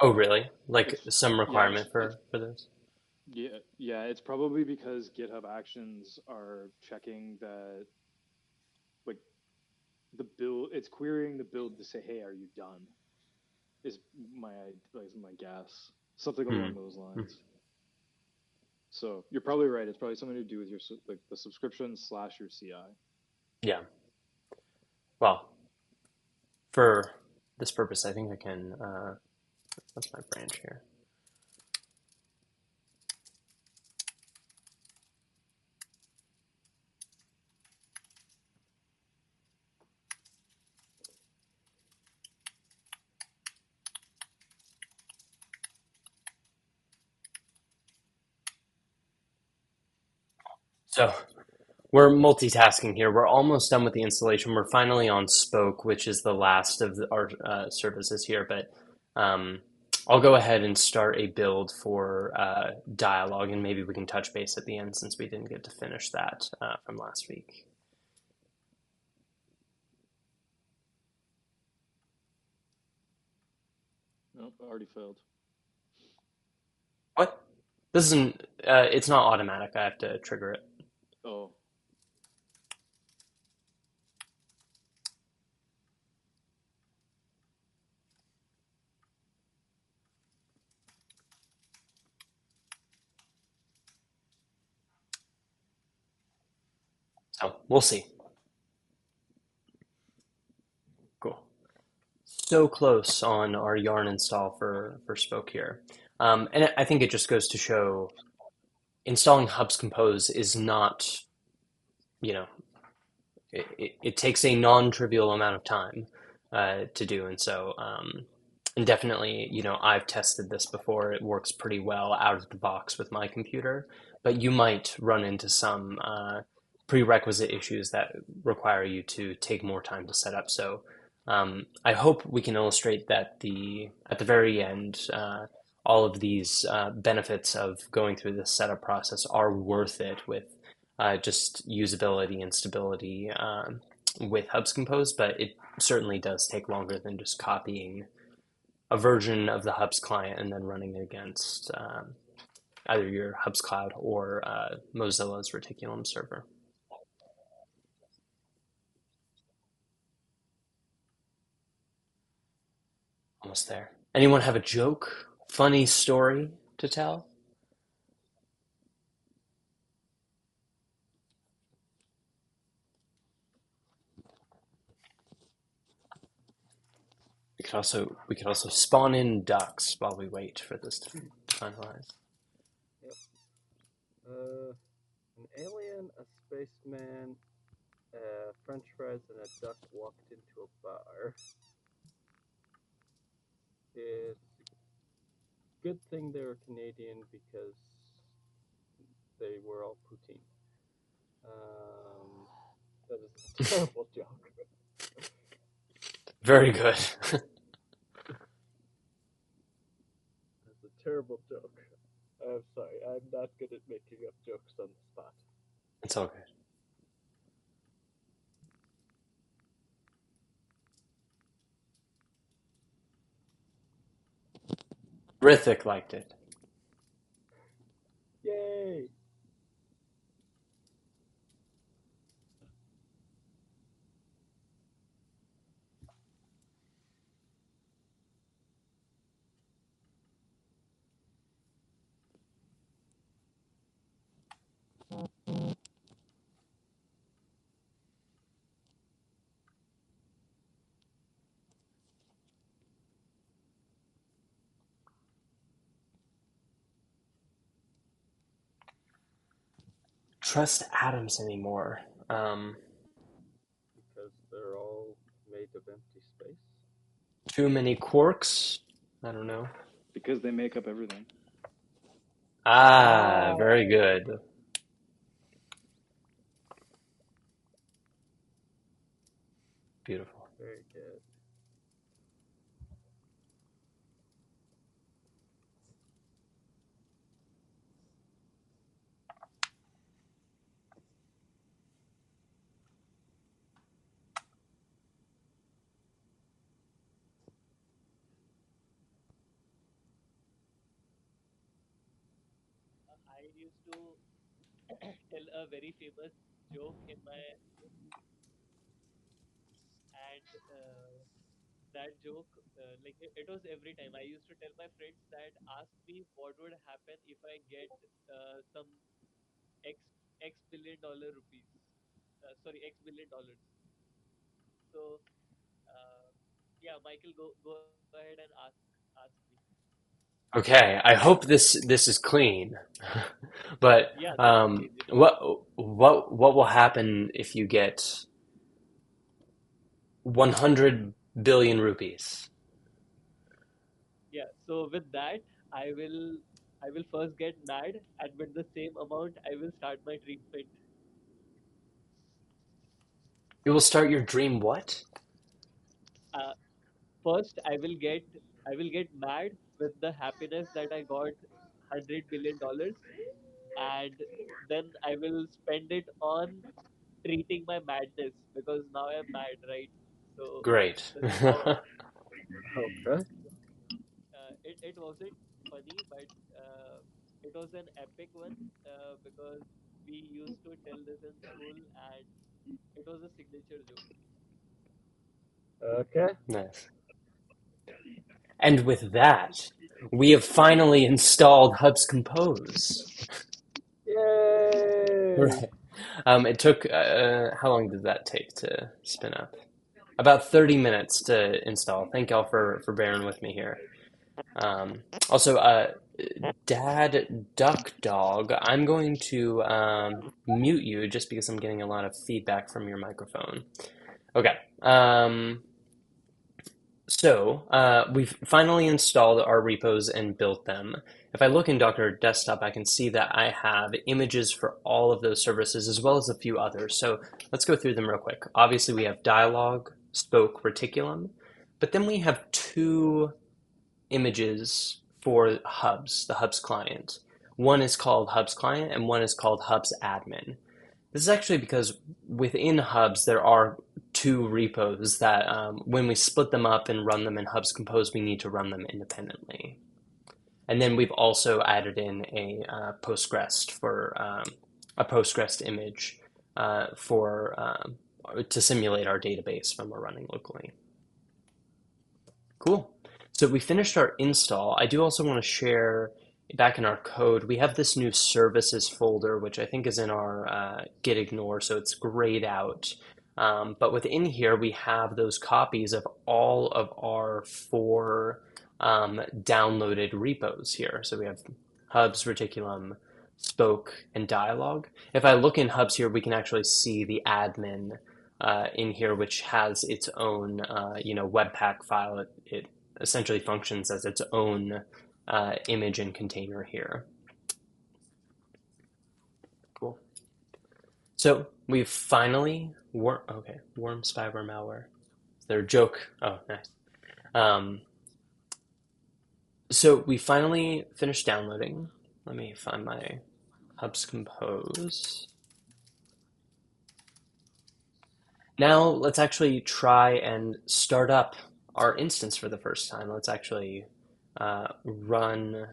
Speaker 1: Oh, really? Like some requirement for this?
Speaker 4: Yeah, it's probably because GitHub Actions are checking that, like, the build. It's querying the build to say, "Hey, are you done?" Is my guess. Something along those lines. So you're probably right. It's probably something to do with your the subscription / your CI.
Speaker 1: Yeah. Well, for this purpose, I think I can. What's my branch here? So We're multitasking here. We're almost done with the installation. We're finally on Spoke, which is the last of our services here. But um, I'll go ahead and start a build for Dialogue, and maybe we can touch base at the end since we didn't get to finish that from last week.
Speaker 4: Nope, already failed.
Speaker 1: What? This isn't. It's not automatic. I have to trigger it.
Speaker 4: Oh,
Speaker 1: So we'll see. Cool. So close on our yarn install for Spoke here. And I think it just goes to show installing Hubs Compose is not, you know, it takes a non-trivial amount of time to do. And definitely, I've tested this before. It works pretty well out of the box with my computer, but you might run into some prerequisite issues that require you to take more time to set up. So I hope we can illustrate that at the very end, all of these benefits of going through this setup process are worth it with just usability and stability with Hubs Compose, but it certainly does take longer than just copying a version of the Hubs client and then running it against either your Hubs Cloud or Mozilla's Reticulum server. Almost there. Anyone have a joke, funny story to tell? We could also spawn in ducks while we wait for this to finalize.
Speaker 3: Yep. An alien, a spaceman, French fries, and a duck walked into a bar. It's a good thing they were Canadian because they were all poutine. That is a terrible joke.
Speaker 1: Very good.
Speaker 3: That's a terrible joke. I'm sorry, I'm not good at making up jokes on the spot.
Speaker 1: It's all good. Rithik liked it.
Speaker 3: Yay!
Speaker 1: Trust atoms anymore.
Speaker 3: Because they're all made of empty space.
Speaker 1: Too many quarks? I don't know.
Speaker 4: because they make up everything.
Speaker 1: Ah, very good. Beautiful.
Speaker 3: Very good.
Speaker 2: I used to tell a very famous joke in my room, and that joke, like it was every time. I used to tell my friends that ask me what would happen if I get some X X billion dollar rupees. Sorry, X billion dollars. So yeah, Michael, go ahead and ask me.
Speaker 1: Okay, I hope this is clean. But
Speaker 2: Yeah, this is clean. This is clean.
Speaker 1: what will happen if you get 100 billion rupees?
Speaker 2: Yeah. So with that, I will I will first get mad, and with the same amount, I will start my treatment.
Speaker 1: You will start your dream what?
Speaker 2: Uh, First, I will get mad with the happiness that I got $100 million, and then I will spend it on treating my madness because now I'm mad, right? So
Speaker 1: Great.
Speaker 2: this is how
Speaker 3: Okay.
Speaker 2: it wasn't funny, but it was an epic one because we used to tell this in school, and it was a signature joke.
Speaker 3: Okay.
Speaker 1: Nice. And with that, we have finally installed Hubs Compose.
Speaker 3: Yay!
Speaker 1: Right. It took, how long did that take to spin up? About 30 minutes to install. Thank y'all for bearing with me here. Also, Dad Duck Dog, I'm going to mute you just because I'm getting a lot of feedback from your microphone. Okay. So we've finally installed our repos and built them. If I look in Docker Desktop, I can see that I have images for all of those services as well as a few others. So let's go through them real quick. Obviously, we have Dialog, Spoke, Reticulum, but then we have two images for Hubs, the Hubs client. One is called Hubs client and one is called Hubs admin. This is actually because within Hubs, there are two repos that when we split them up and run them in Hubs Compose, we need to run them independently. And then we've also added in a Postgres for a Postgres image to simulate our database when we're running locally. Cool. So we finished our install. I do also want to share back in our code, we have this new services folder, which I think is in our git ignore, so it's grayed out. But within here, we have those copies of all of our four downloaded repos here. So we have Hubs, Reticulum, Spoke, and Dialog. If I look in Hubs here, we can actually see the admin in here, which has its own, Webpack file. It essentially functions as its own image and container here. Cool. So we've finally worm spyware malware. Is there a joke? Oh, nice. So we finally finished downloading. Let me find my Hubs Compose. Now let's actually try and start up our instance for the first time. Let's actually run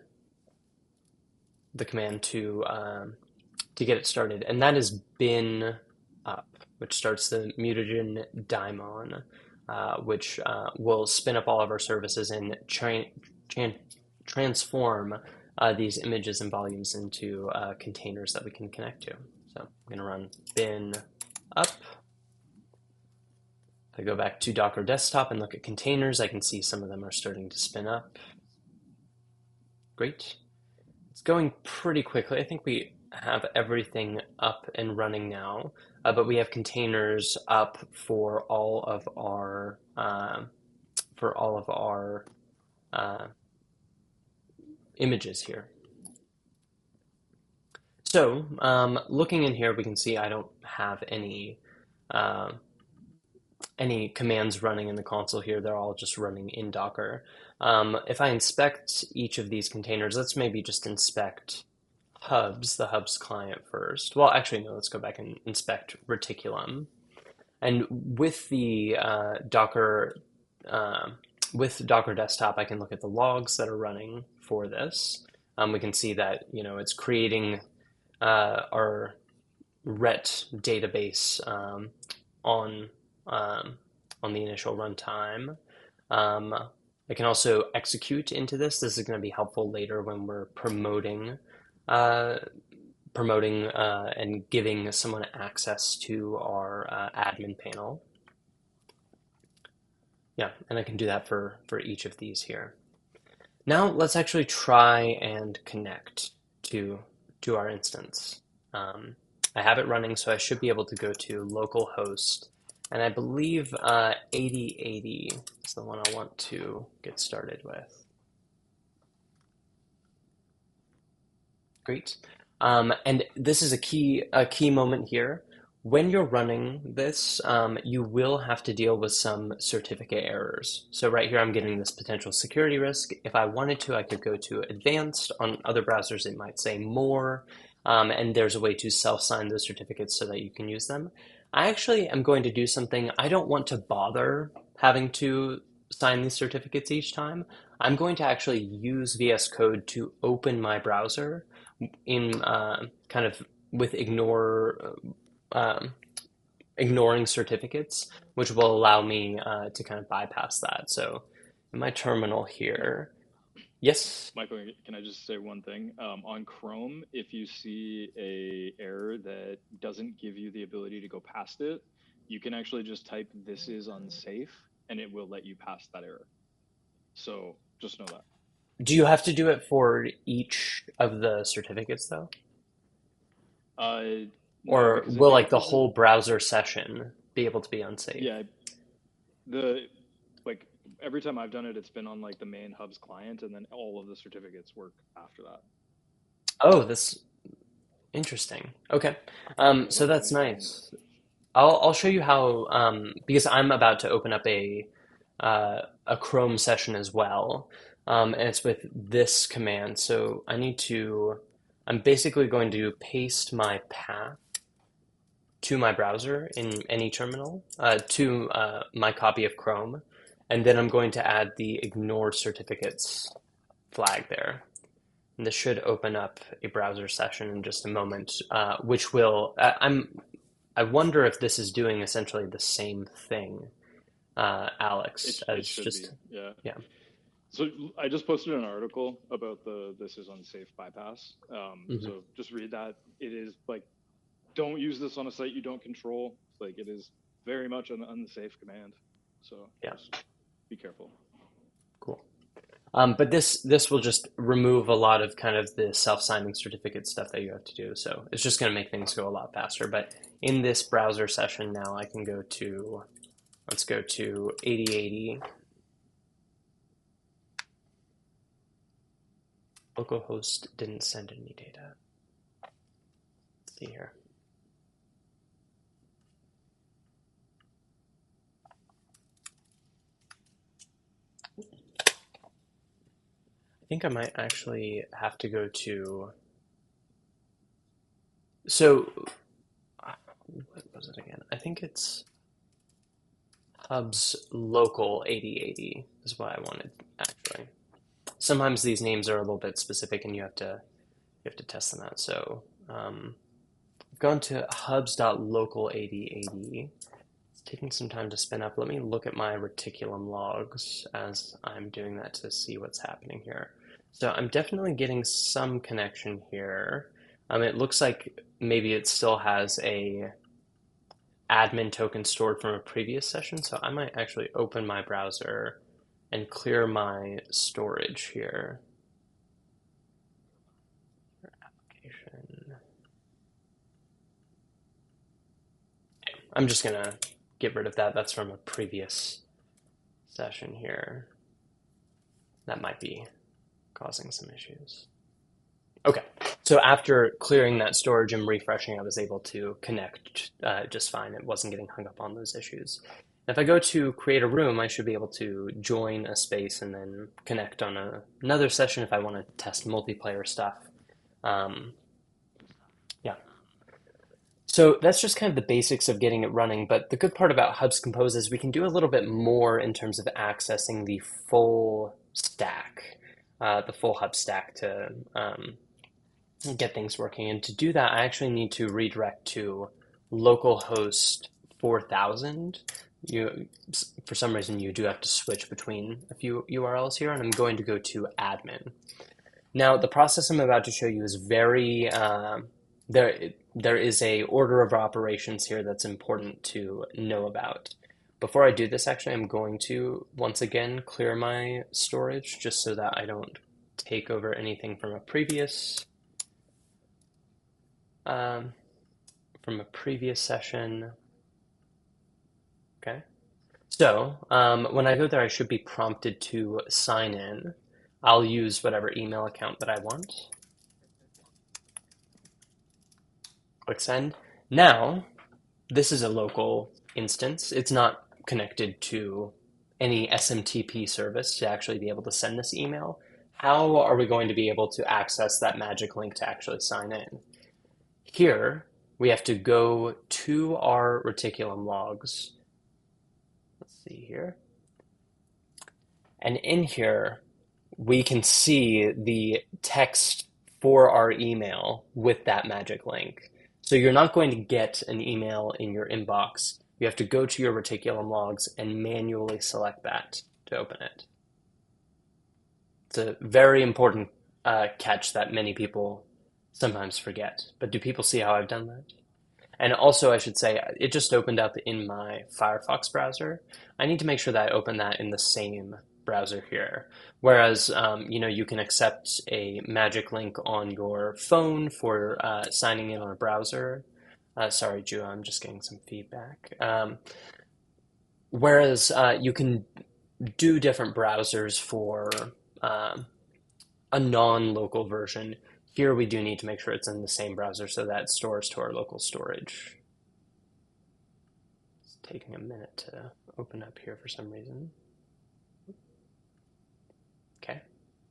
Speaker 1: the command to get it started, and that is bin up, which starts the mutagen daemon, which will spin up all of our services and transform these images and volumes into containers that we can connect to. So I'm going to run bin up. If I go back to Docker Desktop and look at containers, I can see some of them are starting to spin up. Great. It's going pretty quickly. I think we have everything up and running now, but we have containers up for all of our images here. So looking in here, we can see I don't have any commands running in the console here. They're all just running in Docker. If I inspect each of these containers, let's maybe just inspect Hubs, the Hubs client first. Well, actually, no, let's go back and inspect Reticulum. And with the with Docker Desktop, I can look at the logs that are running for this. We can see that, it's creating our RET database on the initial runtime. I can also execute into this. This is going to be helpful later when we're promoting and giving someone access to our admin panel. Yeah, and I can do that for each of these here. Now let's actually try and connect to our instance. I have it running, so I should be able to go to localhost, and I believe 8080 is the one I want to get started with. Great. And this is a key moment here. when you're running this, you will have to deal with some certificate errors. So right here, I'm getting this potential security risk. If I wanted to, I could go to advanced. On other browsers, it might say more. And there's a way to self-sign those certificates so that you can use them. I actually am going to do something. I don't want to bother having to sign these certificates each time. I'm going to actually use VS Code to open my browser in kind of with ignoring certificates, which will allow me to kind of bypass that. So in my terminal here, yes.
Speaker 4: Michael, can I just say one thing? On Chrome, if you see a error that doesn't give you the ability to go past it, you can actually just type "this is unsafe" and it will let you pass that error. So just know that.
Speaker 1: Do you have to do it for each of the certificates though?
Speaker 4: No,
Speaker 1: Or
Speaker 4: because I
Speaker 1: will
Speaker 4: think
Speaker 1: like
Speaker 4: it
Speaker 1: the
Speaker 4: doesn't.
Speaker 1: whole browser session be able to be unsafe?
Speaker 4: Yeah, like every time I've done it, it's been on like the main Hubs client, and then all of the certificates work after that.
Speaker 1: Oh, that's interesting. Okay.
Speaker 4: Yeah,
Speaker 1: So that's
Speaker 4: and
Speaker 1: nice. I'll show you how because I'm about to open up a Chrome session as well, and it's with this command. So I'm basically going to paste my path to my browser in any terminal to my copy of Chrome, and then I'm going to add the ignore certificates flag there. And this should open up a browser session in just a moment, which will I wonder if this is doing essentially the same thing, Alex,
Speaker 4: it
Speaker 1: as
Speaker 4: should
Speaker 1: just,
Speaker 4: be, yeah.
Speaker 1: yeah.
Speaker 4: So I just posted an article about the "this is unsafe" bypass.
Speaker 1: Hmm.
Speaker 4: So just read that. It is like, don't use this on a site you don't control. Like it is very much an unsafe command. So
Speaker 1: Yeah,
Speaker 4: just be careful.
Speaker 1: cool. But this will just remove a lot of kind of the self-signing certificate stuff that you have to do. So it's just going to make things go a lot faster. But in this browser session now, I can go to, let's go to 8080. Localhost didn't send any data. Let's see here. I think I might actually have to go to, so what was it again? I think it's Hubs local 8080 is what I wanted actually. Sometimes these names are a little bit specific and you have to test them out. So I've gone to hubs.local8080. It's taking some time to spin up. Let me look at my reticulum logs as I'm doing that to see what's happening here. So I'm definitely getting some connection here. It looks like maybe it still has a admin token stored from a previous session. So I might actually open my browser and clear my storage here. Application. I'm just gonna get rid of that. That's from a previous session here. That might be causing some issues. Okay, so after clearing that storage and refreshing, I was able to connect just fine. It wasn't getting hung up on those issues. If I go to create a room, I should be able to join a space and then connect on another session if I want to test multiplayer stuff. Yeah. So that's just kind of the basics of getting it running. But the good part about Hubs Compose is we can do a little bit more in terms of accessing the full stack, the full Hub stack to get things working. And to do that, I actually need to redirect to localhost 4000. For some reason, you do have to switch between a few URLs here, and I'm going to go to admin. Now, the process I'm about to show you is very, there is a order of operations here that's important to know about. Before I do this, actually, I'm going to, once again, clear my storage just so that I don't take over anything from a previous session. Okay. So when I go there, I should be prompted to sign in. I'll use whatever email account that I want. Click send. Now, this is a local instance. It's not connected to any SMTP service to actually be able to send this email. How are we going to be able to access that magic link to actually sign in? Here, we have to go to our Reticulum logs. Let's see here. And in here, we can see the text for our email with that magic link. So you're not going to get an email in your inbox. You have to go to your Reticulum logs and manually select that to open it. It's a very important catch that many people sometimes forget. But do people see how I've done that? And also, I should say, it just opened up in my Firefox browser. I need to make sure that I open that in the same browser here. Whereas, you can accept a magic link on your phone for signing in on a browser. Sorry, Ju, I'm just getting some feedback. Whereas you can do different browsers for a non-local version. Here we do need to make sure it's in the same browser so that it stores to our local storage. It's taking a minute to open up here for some reason. Okay,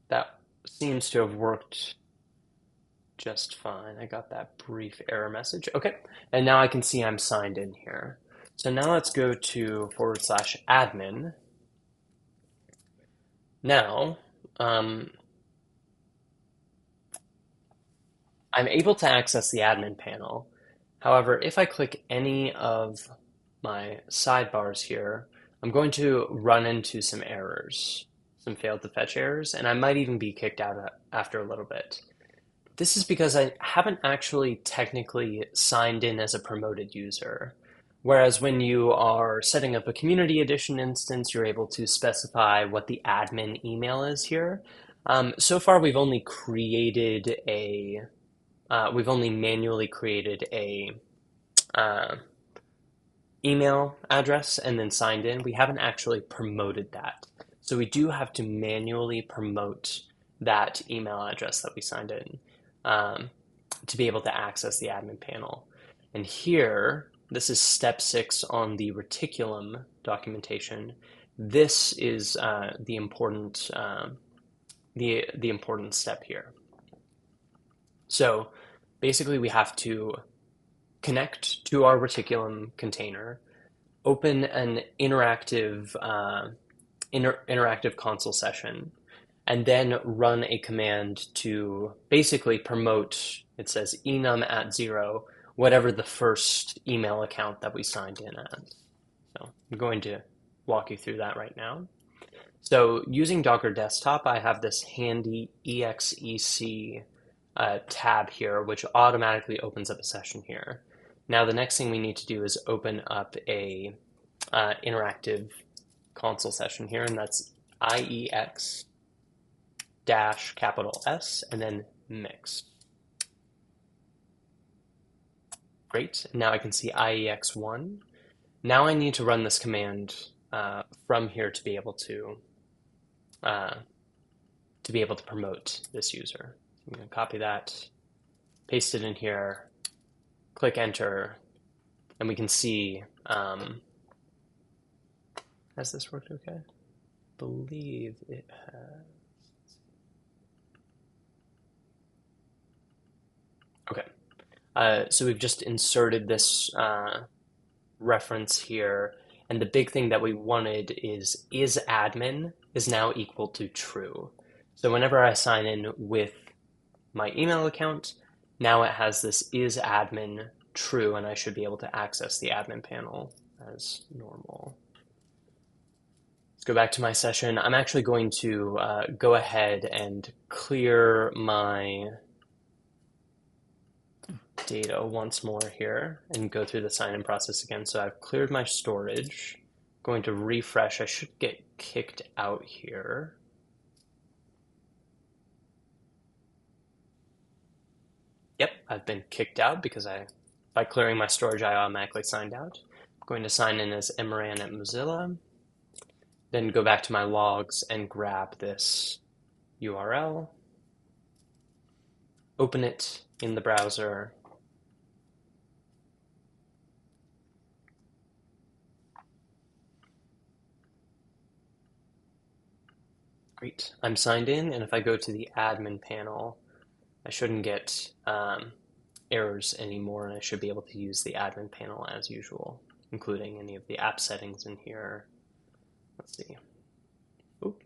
Speaker 1: that seems to have worked just fine. I got that brief error message. Okay, and now I can see I'm signed in here. So now let's go to /admin. Now, I'm able to access the admin panel. However, if I click any of my sidebars here, I'm going to run into some errors, some failed to fetch errors, and I might even be kicked out after a little bit. This is because I haven't actually technically signed in as a promoted user. Whereas when you are setting up a community edition instance, you're able to specify what the admin email is here. So far, we've only manually created a email address and then signed in. We haven't actually promoted that. So we do have to manually promote that email address that we signed in to be able to access the admin panel. And here, this is step 6 on the Reticulum documentation. This is the important step here. So basically, we have to connect to our Reticulum container, open an interactive console session, and then run a command to basically promote, it says enum at 0, whatever the first email account that we signed in as. So I'm going to walk you through that right now. So using Docker Desktop, I have this handy exec tab here, which automatically opens up a session here. Now the next thing we need to do is open up a interactive console session here, and that's IEX dash capital S and then mix. Great, now I can see IEX1. Now I need to run this command from here to be able to promote this user. I'm going to copy that, paste it in here, click enter, and we can see, has this worked okay? I believe it has. Okay, so we've just inserted this reference here, and the big thing that we wanted is admin is now equal to true. So whenever I sign in with my email account, now it has this is admin true, and I should be able to access the admin panel as normal. Let's go back to my session. I'm actually going to go ahead and clear my data once more here and go through the sign-in process again. So I've cleared my storage. Going to refresh. I should get kicked out here. Yep, I've been kicked out because by clearing my storage, I automatically signed out. I'm going to sign in as Imran at Mozilla, then go back to my logs and grab this URL, open it in the browser, Great. I'm signed in, and if I go to the admin panel, I shouldn't get errors anymore, and I should be able to use the admin panel as usual, including any of the app settings in here. Let's see. Oop.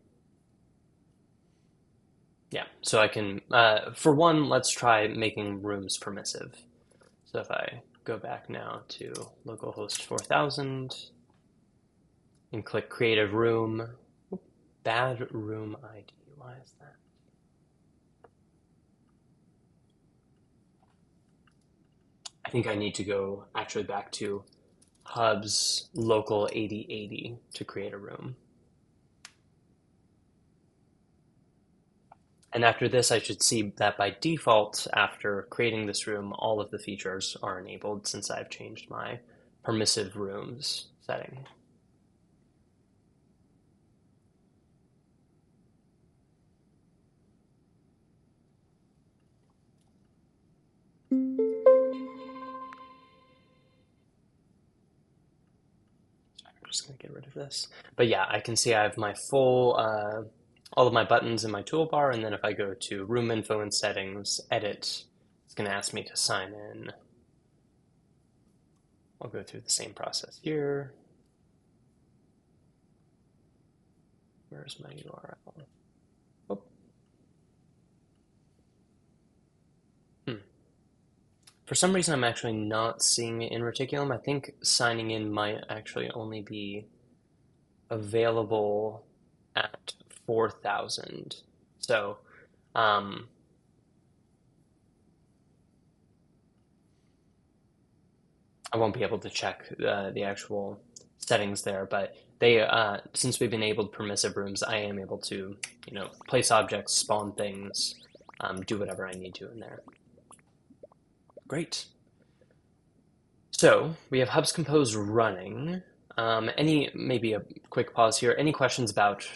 Speaker 1: Yeah, so I can, for one, let's try making rooms permissive. So if I go back now to localhost 4000 and click create a room, oop, bad room ID, why is that? I think I need to go actually back to Hub's local 8080 to create a room. And after this, I should see that by default, after creating this room, all of the features are enabled since I've changed my permissive rooms setting. I'm just going to get rid of this. But yeah, I can see I have my full, all of my buttons in my toolbar, and then if I go to room info and settings, edit, it's going to ask me to sign in. I'll go through the same process here. Where's my URL? Oh. For some reason, I'm actually not seeing it in Reticulum. I think signing in might actually only be available at 4000. So, I won't be able to check the actual settings there, but they, since we've enabled permissive rooms, I am able to, place objects, spawn things, do whatever I need to in there. Great. So we have Hubs Compose running. Maybe a quick pause here. Any questions about,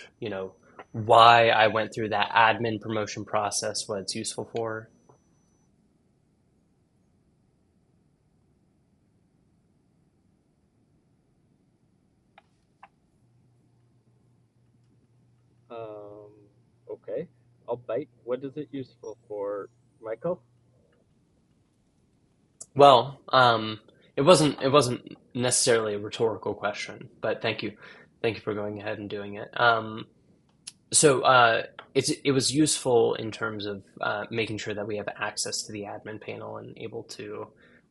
Speaker 1: why I went through that admin promotion process, what it's useful for?
Speaker 3: Okay. I'll bite. What is it useful for, Michael?
Speaker 1: Well, it wasn't necessarily a rhetorical question, but thank you for going ahead and doing it. So it was useful in terms of making sure that we have access to the admin panel and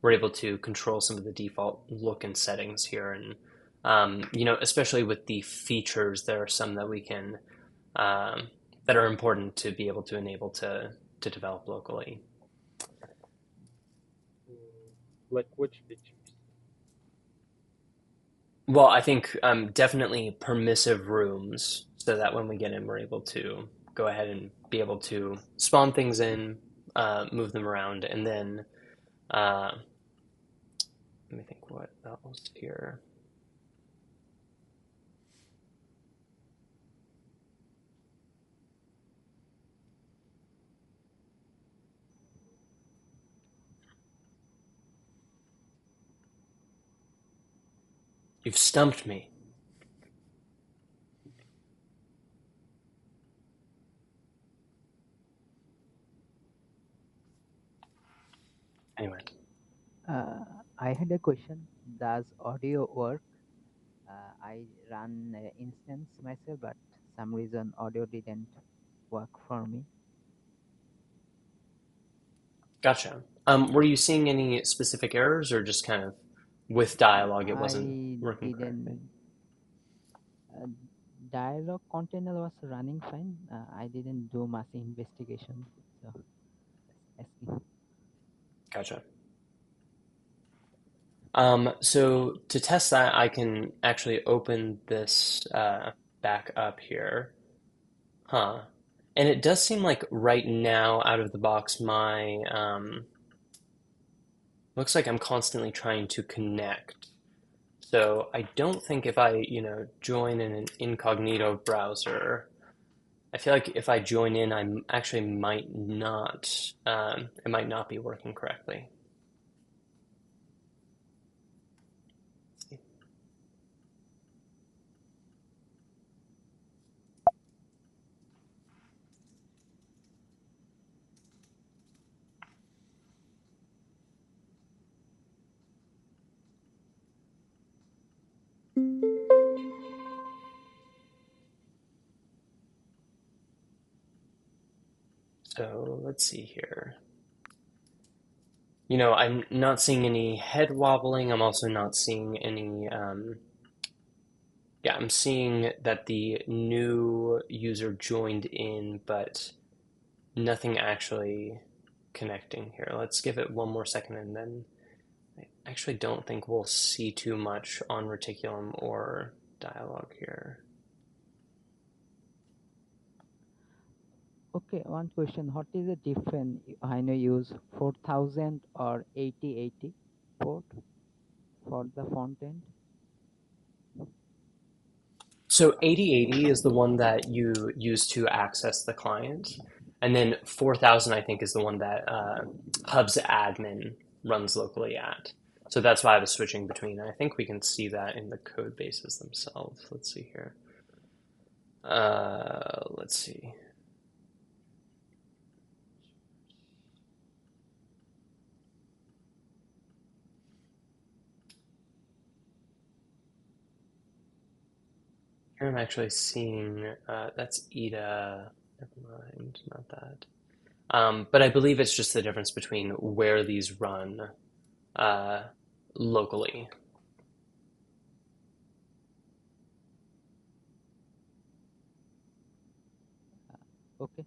Speaker 1: we're able to control some of the default look and settings here, and especially with the features, there are some that we can that are important to be able to enable to develop locally.
Speaker 3: Like which features?
Speaker 1: Well, I think definitely permissive rooms, so that when we get in, we're able to go ahead and be able to spawn things in, move them around, and then let me think what else here. You've stumped me. Anyway.
Speaker 6: I had a question. Does audio work? I ran an instance myself, but some reason audio didn't work for me.
Speaker 1: Gotcha. Were you seeing any specific errors, or just kind of with dialogue it wasn't working correctly?
Speaker 6: Dialogue container was running fine. I didn't do much investigation, so asking.
Speaker 1: Gotcha. So to test that, I can actually open this back up here. Huh. And it does seem like right now, out of the box, my looks like I'm constantly trying to connect. So I don't think if I, join in an incognito browser, I feel like if I join in, I actually might not, it might not be working correctly. So let's see here. I'm not seeing any head wobbling. I'm also not seeing any, yeah, I'm seeing that the new user joined in, but nothing actually connecting here. Let's give it one more second and then I actually don't think we'll see too much on Reticulum or Dialogue here.
Speaker 6: Okay, one question. What is the difference when you use 4000 or 8080 port for the front end?
Speaker 1: So 8080 is the one that you use to access the client. And then 4000, I think, is the one that Hub's admin runs locally at. So that's why I was switching between. I think we can see that in the code bases themselves. Let's see here. Let's see. Here I'm actually seeing that's EDA. Never mind, not that. But I believe it's just the difference between where these run locally.
Speaker 6: Okay.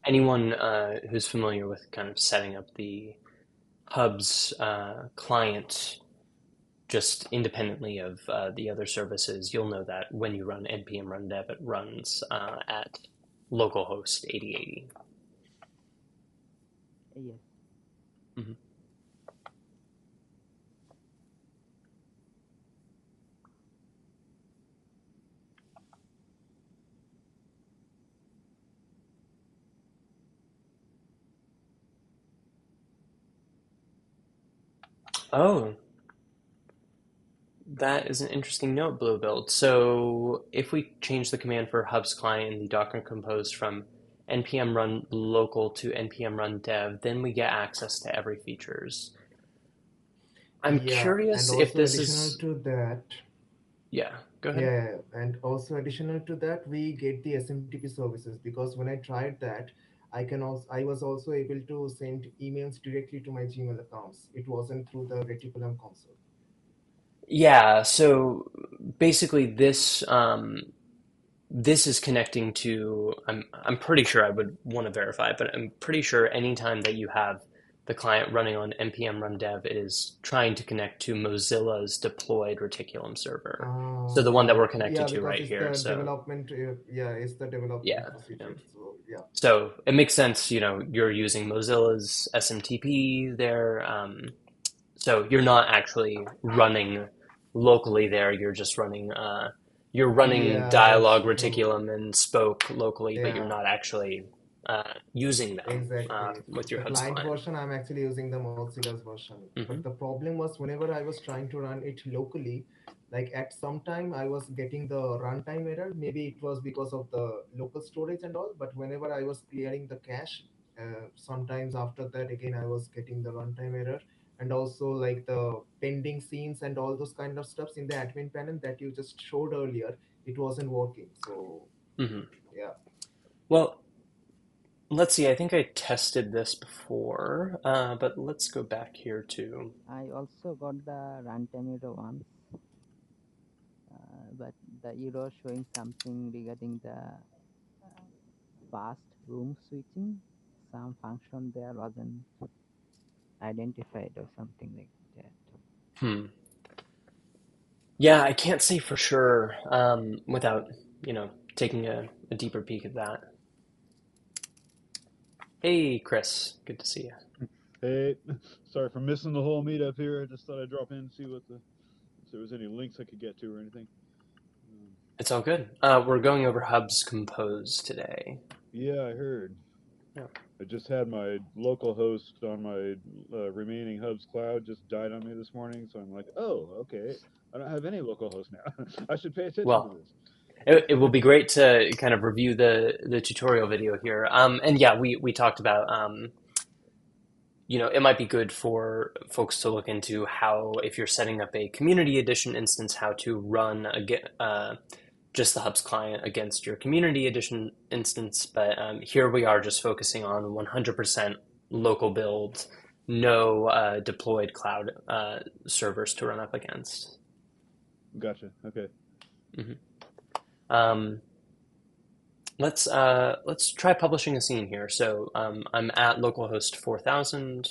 Speaker 1: Anyone who's familiar with kind of setting up the Hub's client just independently of the other services, you'll know that when you run npm run dev, it runs at localhost 8080.
Speaker 6: Yes.
Speaker 1: Mhm. Oh, that is an interesting note, Blue Build. So if we change the command for Hub's client in the Docker Compose from npm run local to npm run dev, then we get access to every features. I'm
Speaker 5: Yeah, and
Speaker 1: curious if
Speaker 5: also
Speaker 1: this
Speaker 5: additional
Speaker 1: is,
Speaker 5: to that,
Speaker 1: yeah, go ahead.
Speaker 5: yeah, and also additional to that, we get the SMTP services because when I tried that, I was also able to send emails directly to my Gmail accounts. It wasn't through the Reticulum console.
Speaker 1: Yeah, so basically this is connecting to, I'm pretty sure, I would want to verify, but I'm pretty sure anytime that you have the client running on npm run dev, it is trying to connect to Mozilla's deployed Reticulum server. So the one that we're connected
Speaker 5: Yeah,
Speaker 1: to
Speaker 5: because
Speaker 1: right
Speaker 5: it's
Speaker 1: here.
Speaker 5: the
Speaker 1: So
Speaker 5: development. Yeah, it's the development
Speaker 1: yeah, yeah.
Speaker 5: procedure. So yeah.
Speaker 1: So it makes sense, you're using Mozilla's SMTP there. So you're not actually running locally there. You're running
Speaker 5: Yeah, that's
Speaker 1: Dialog,
Speaker 5: true.
Speaker 1: Reticulum, and Spoke locally, but you're
Speaker 5: Yeah,
Speaker 1: not actually using them
Speaker 5: exactly.
Speaker 1: with your
Speaker 5: The
Speaker 1: Hubs
Speaker 5: client
Speaker 1: client.
Speaker 5: version, I'm actually using the Mozilla's version. But
Speaker 1: Hmm.
Speaker 5: the problem was whenever I was trying to run it locally, like at some time I was getting the runtime error. Maybe it was because of the local storage and all. But whenever I was clearing the cache, sometimes after that again I was getting the runtime error. And also like the pending scenes and all those kind of stuffs in the admin panel that you just showed earlier, it wasn't working. So
Speaker 1: Hmm.
Speaker 5: yeah.
Speaker 1: Well, let's see. I think I tested this before, but let's go back here to.
Speaker 6: I also got the runtime error once, but the error showing something regarding the fast room switching. Some function there wasn't identified or something like that.
Speaker 1: Hmm. Yeah, I can't say for sure without taking a deeper peek at that. Hey, Chris, good to see you.
Speaker 7: Hey, sorry for missing the whole meetup here. I just thought I'd drop in and see if there was any links I could get to or anything.
Speaker 1: It's all good. We're going over Hubs Compose today.
Speaker 7: Yeah, I heard.
Speaker 1: Yeah.
Speaker 7: I just had my local host on my remaining Hubs cloud just died on me this morning, so I'm like, oh, okay. I don't have any local host now. I should pay attention to
Speaker 1: Well,
Speaker 7: this.
Speaker 1: it will be great to kind of review the tutorial video here. And yeah, we talked about it might be good for folks to look into how, if you're setting up a community edition instance, how to run just the Hubs client against your community edition instance. But here we are just focusing on 100% local build, no deployed cloud servers to run up against.
Speaker 7: Gotcha. Okay.
Speaker 1: Um, let's try publishing a scene here. So I'm at localhost 4000.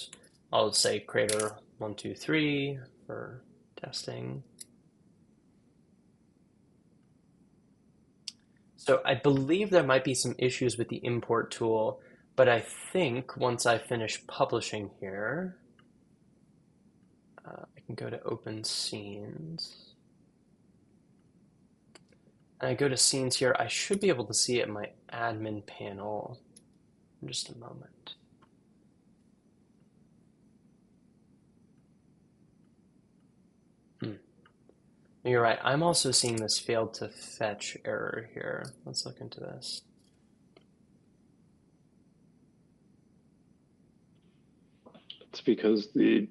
Speaker 1: I'll say creator 123 for testing. So I believe there might be some issues with the import tool, but I think once I finish publishing here, I can go to open scenes. And I go to scenes here. I should be able to see it in my admin panel in just a moment. You're right. I'm also seeing this failed to fetch error here. Let's look into this.
Speaker 4: It's because the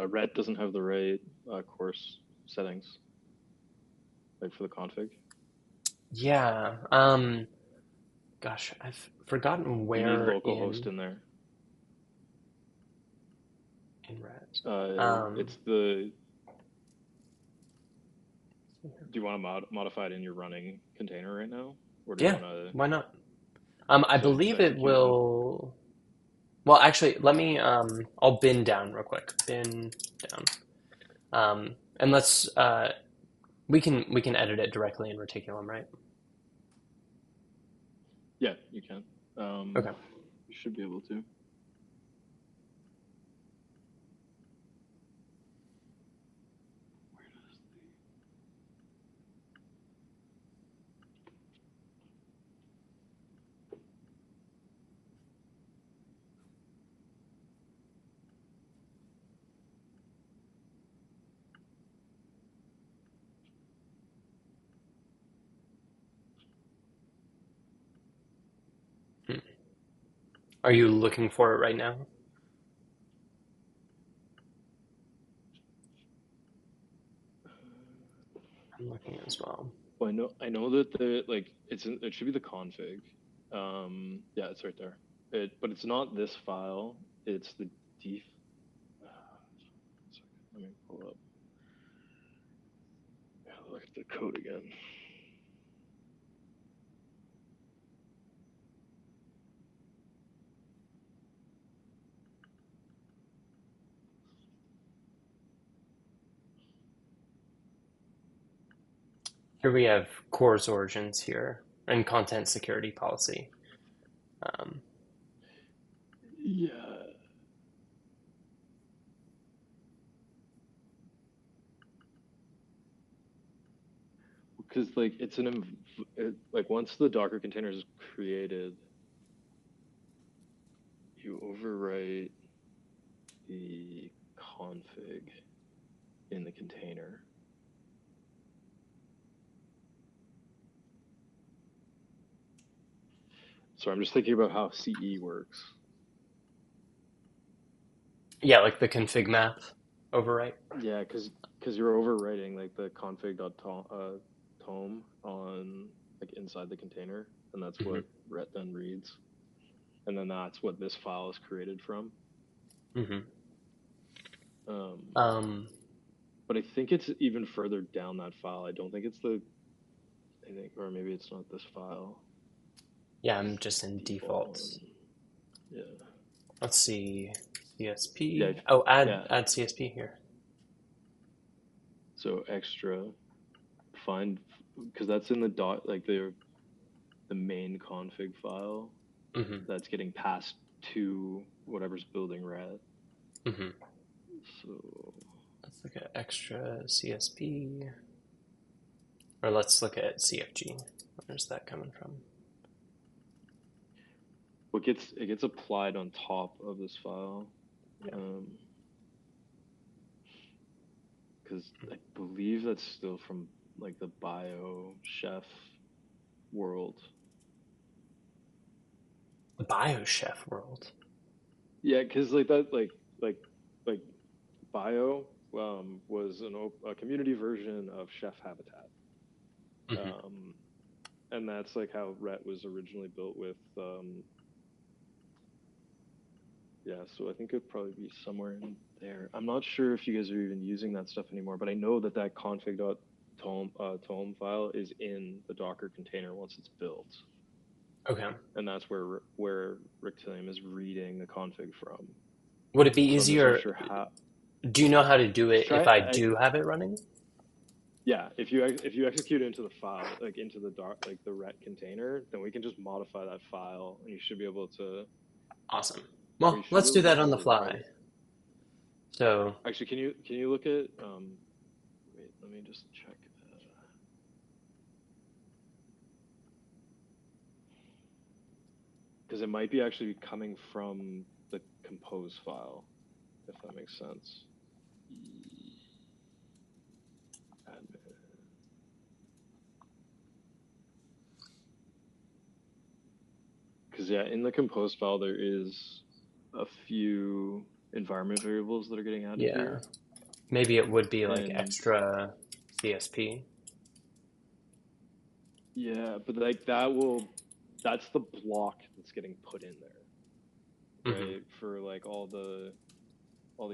Speaker 4: Ret doesn't have the right course settings, like for the config.
Speaker 1: Yeah. Gosh, I've forgotten where
Speaker 4: You need localhost in there.
Speaker 1: In Ret.
Speaker 4: It's the. Do you want to modify it in your running container right now, or do you want to?
Speaker 1: Why not? I believe it will. Well, actually, let me. I'll bin down real quick. Bin down. And let's. We can edit it directly in Reticulum, right?
Speaker 4: Yeah, you can.
Speaker 1: Okay.
Speaker 4: You should be able to.
Speaker 1: Are you looking for it right now? I'm looking as well.
Speaker 4: Well, I know that it should be the config. Yeah, it's right there. But it's not this file. It's the def. Let me pull up. Look at the code again.
Speaker 1: Here we have CORS origins here and content security policy.
Speaker 4: Yeah. Because it's once the Docker container is created, you overwrite the config in the container. So I'm just thinking about how CE works.
Speaker 1: Yeah, like the config map overwrite.
Speaker 4: Yeah, because you're overwriting the config.tome on inside the container, and that's what Ret then reads, and then that's what this file is created from. But I think it's even further down that file. I don't think it's or maybe it's not this file.
Speaker 1: Yeah, I'm just in defaults.
Speaker 4: Yeah.
Speaker 1: Let's see. CSP.
Speaker 4: Yeah,
Speaker 1: add CSP here.
Speaker 4: So extra, find, because that's in the the main config file that's getting passed to whatever's building Ret. So
Speaker 1: let's look at extra CSP, or let's look at CFG. Where's that coming from?
Speaker 4: It gets applied on top of this file. Because I believe that's still from the bio chef world.
Speaker 1: The BioChef world.
Speaker 4: Yeah, because like that, like Bio was a community version of Chef Habitat, and that's like how Rhett was originally built with. Yeah, so I think it'd probably be somewhere in there. I'm not sure if you guys are even using that stuff anymore, but I know that config.tome file is in the Docker container once it's built.
Speaker 1: Okay.
Speaker 4: And that's where Rictilium is reading the config from.
Speaker 1: Would it be
Speaker 4: So
Speaker 1: easier?
Speaker 4: I'm just not sure how.
Speaker 1: Do you know how to do it if I do have it running?
Speaker 4: Yeah, if you execute into the file, like into the the ret container, then we can just modify that file, and you should be able to.
Speaker 1: Awesome. Well, let's do that on the fly.
Speaker 4: Right.
Speaker 1: So
Speaker 4: actually, can you look at? Wait, let me just check. Because it might be actually coming from the compose file, if that makes sense. Because yeah, in the compose file there is a few environment variables that are getting added here.
Speaker 1: Maybe it would be like extra CSP.
Speaker 4: Yeah, but like that's the block that's getting put in there, right? For like all the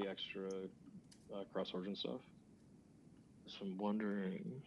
Speaker 4: extra cross origin stuff. So I'm wondering.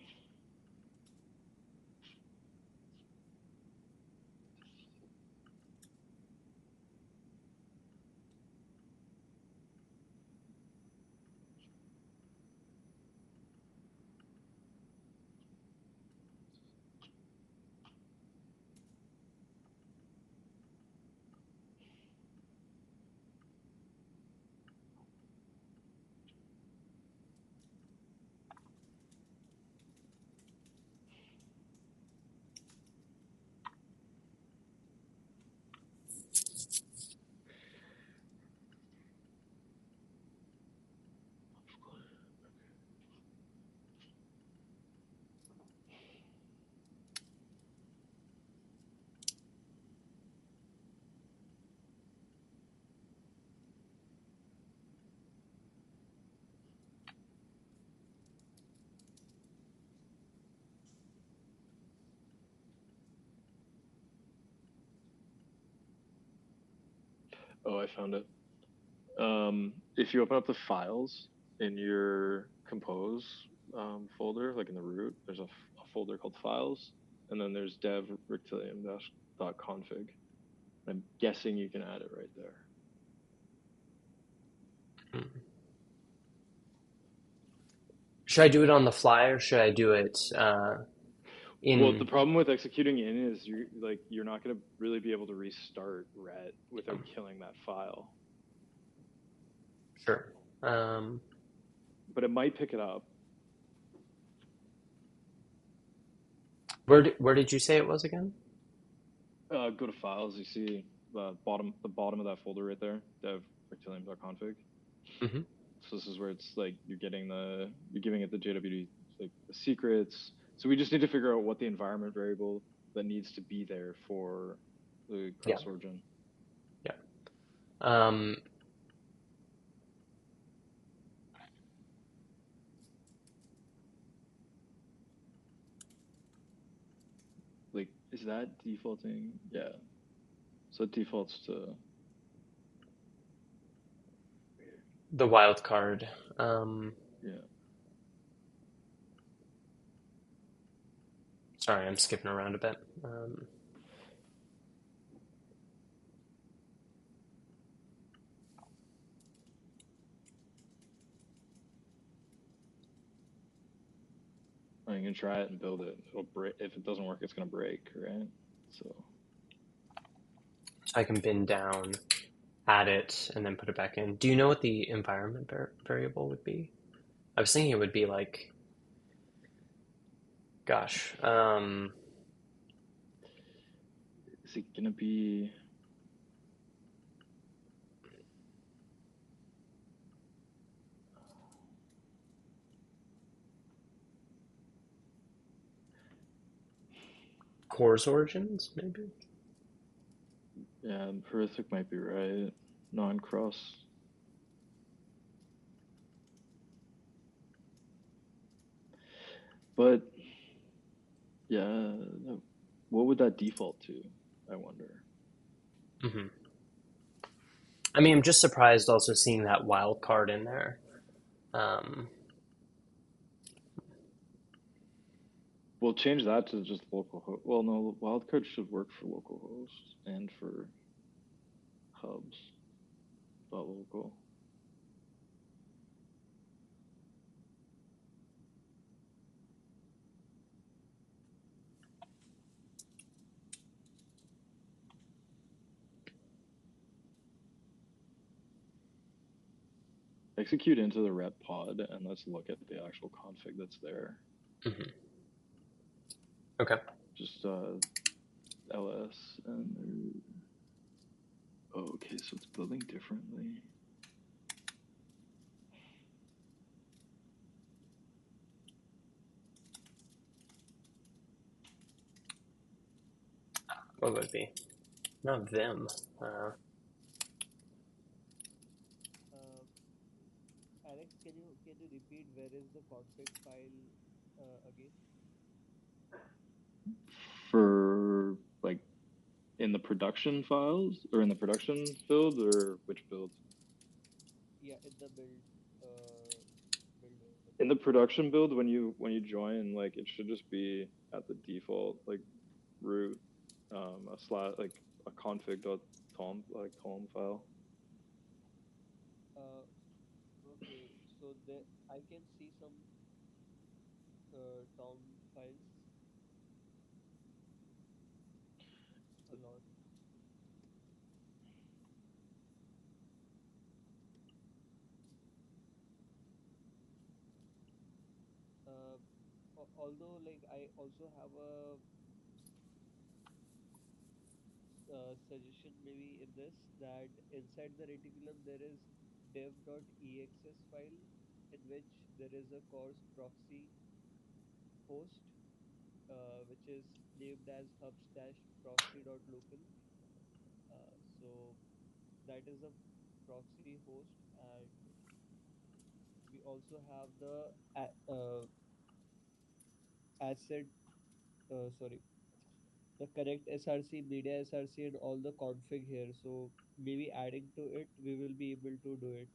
Speaker 4: Oh, I found it. If you open up the files in your compose folder, like in the root, there's a folder called files, and then there's dev rictilium-config. I'm guessing you can add it right there.
Speaker 1: Should I do it on the fly, or should I do it in?
Speaker 4: Well, the problem with executing in is you're not going to really be able to restart ret without killing that file.
Speaker 1: Sure.
Speaker 4: But it might pick it up.
Speaker 1: Where did you say it was again?
Speaker 4: Go to files. You see the bottom of that folder right there, dev rictilium.config. So this is where it's like you're giving it the JWT like the secrets. So we just need to figure out what the environment variable that needs to be there for the cross origin.
Speaker 1: Yeah.
Speaker 4: Like, is that defaulting? Yeah. So it defaults to
Speaker 1: the wildcard.
Speaker 4: Yeah.
Speaker 1: Sorry, I'm skipping around a bit.
Speaker 4: You can try it and build it. It'll break. If it doesn't work, it's gonna break, right? So
Speaker 1: I can bin down, add it, and then put it back in. Do you know what the environment variable would be? I was thinking it would be like, gosh,
Speaker 4: is it gonna be?
Speaker 1: Core's origins, maybe?
Speaker 4: Yeah, Horrific might be right. Non-cross. But yeah, what would that default to? I wonder.
Speaker 1: Hmm. I mean, I'm just surprised also seeing that wild card in there. Um,
Speaker 4: We'll change that to just local host. Well, no, wildcard should work for local hosts and for hubs. Not local. Execute into the ret pod and let's look at the actual config that's there.
Speaker 1: mhm. Okay.
Speaker 4: Just ls and oh, okay, so it's building differently.
Speaker 1: What would it be? Not Vim.
Speaker 2: Alex, can you repeat where is the config file again?
Speaker 4: For like in the production files or in the production build or which build?
Speaker 2: Yeah, in the build.
Speaker 4: In the production build, when you join, like it should just be at the default like root a slash like a config.tom like tom file.
Speaker 2: Okay, so there I can see some tom files a lot. Although, like, I also have a suggestion maybe in this, that inside the reticulum there is dev.exs file in which there is a course proxy host, which is named as hub/proxy.local. So that is a proxy host, and we also have the asset, sorry, the correct src, media src, and all the config here. So maybe adding to it, we will be able to do it.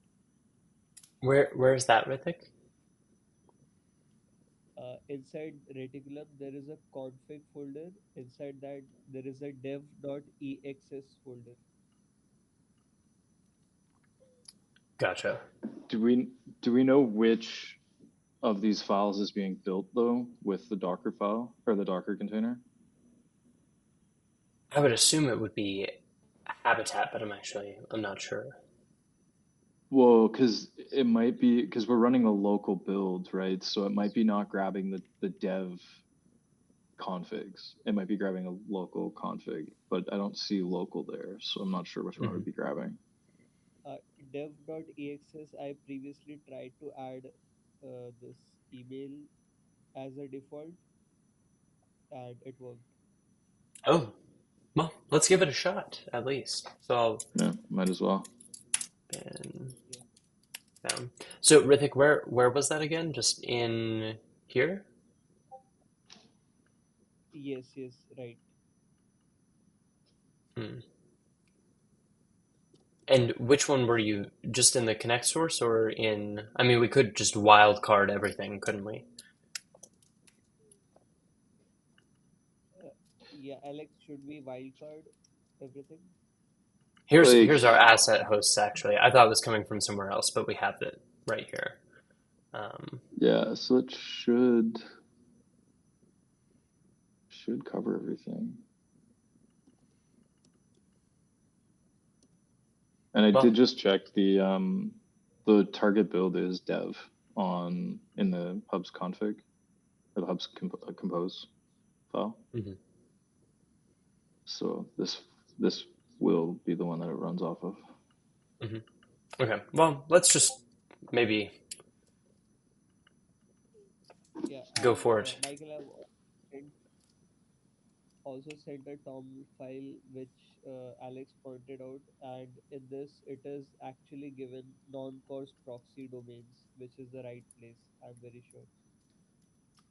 Speaker 1: Where is that, Rithik?
Speaker 2: Inside reticulum there is a config folder. Inside that there is a dev.exs folder.
Speaker 1: Gotcha.
Speaker 4: Do we know which of these files is being built though with the Docker file or the Docker container?
Speaker 1: I would assume it would be Habitat, but I'm not sure.
Speaker 4: Well, because it might be because we're running a local build, right? So it might be not grabbing the dev configs. It might be grabbing a local config, but I don't see local there, so I'm not sure which one it would be grabbing.
Speaker 2: Dev.exs, I previously tried to add this email as a default, and it worked.
Speaker 1: Oh, well, let's give it a shot at least. So
Speaker 4: Yeah, might as well.
Speaker 1: and down. So Rithik, where was that again? Just in here?
Speaker 2: Yes, right.
Speaker 1: Hmm. And which one were you? Just in the connect source or in? I mean, we could just wildcard everything, couldn't we?
Speaker 2: Yeah, Alex, should we wildcard everything?
Speaker 1: Here's our asset hosts actually. I thought it was coming from somewhere else, but we have it right here.
Speaker 4: Yeah, so it should cover everything. And I did just check the target build is dev in the hubs config or the hubs compose file.
Speaker 1: Mm-hmm.
Speaker 4: So this will be the one that it runs off of.
Speaker 1: Mm-hmm. Okay. Well, let's just maybe go for it.
Speaker 2: Michael, also sent a TOM file which Alex pointed out, and in this it is actually given non-coarse proxy domains, which is the right place. I'm very sure.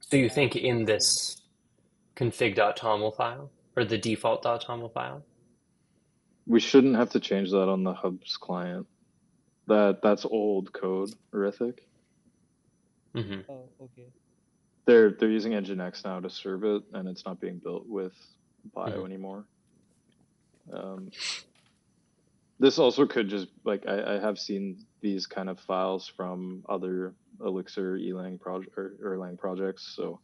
Speaker 1: So you
Speaker 2: And
Speaker 1: think in
Speaker 2: send
Speaker 1: this config.toml file or the default.toml file?
Speaker 4: We shouldn't have to change that on the Hubs client. That's old code, Rithik.
Speaker 1: Mm-hmm.
Speaker 2: oh, okay.
Speaker 4: They're using Nginx now to serve it, and it's not being built with Bio
Speaker 1: Mm-hmm.
Speaker 4: anymore. This also could just I have seen these kind of files from other Elixir Elang project or Erlang projects, so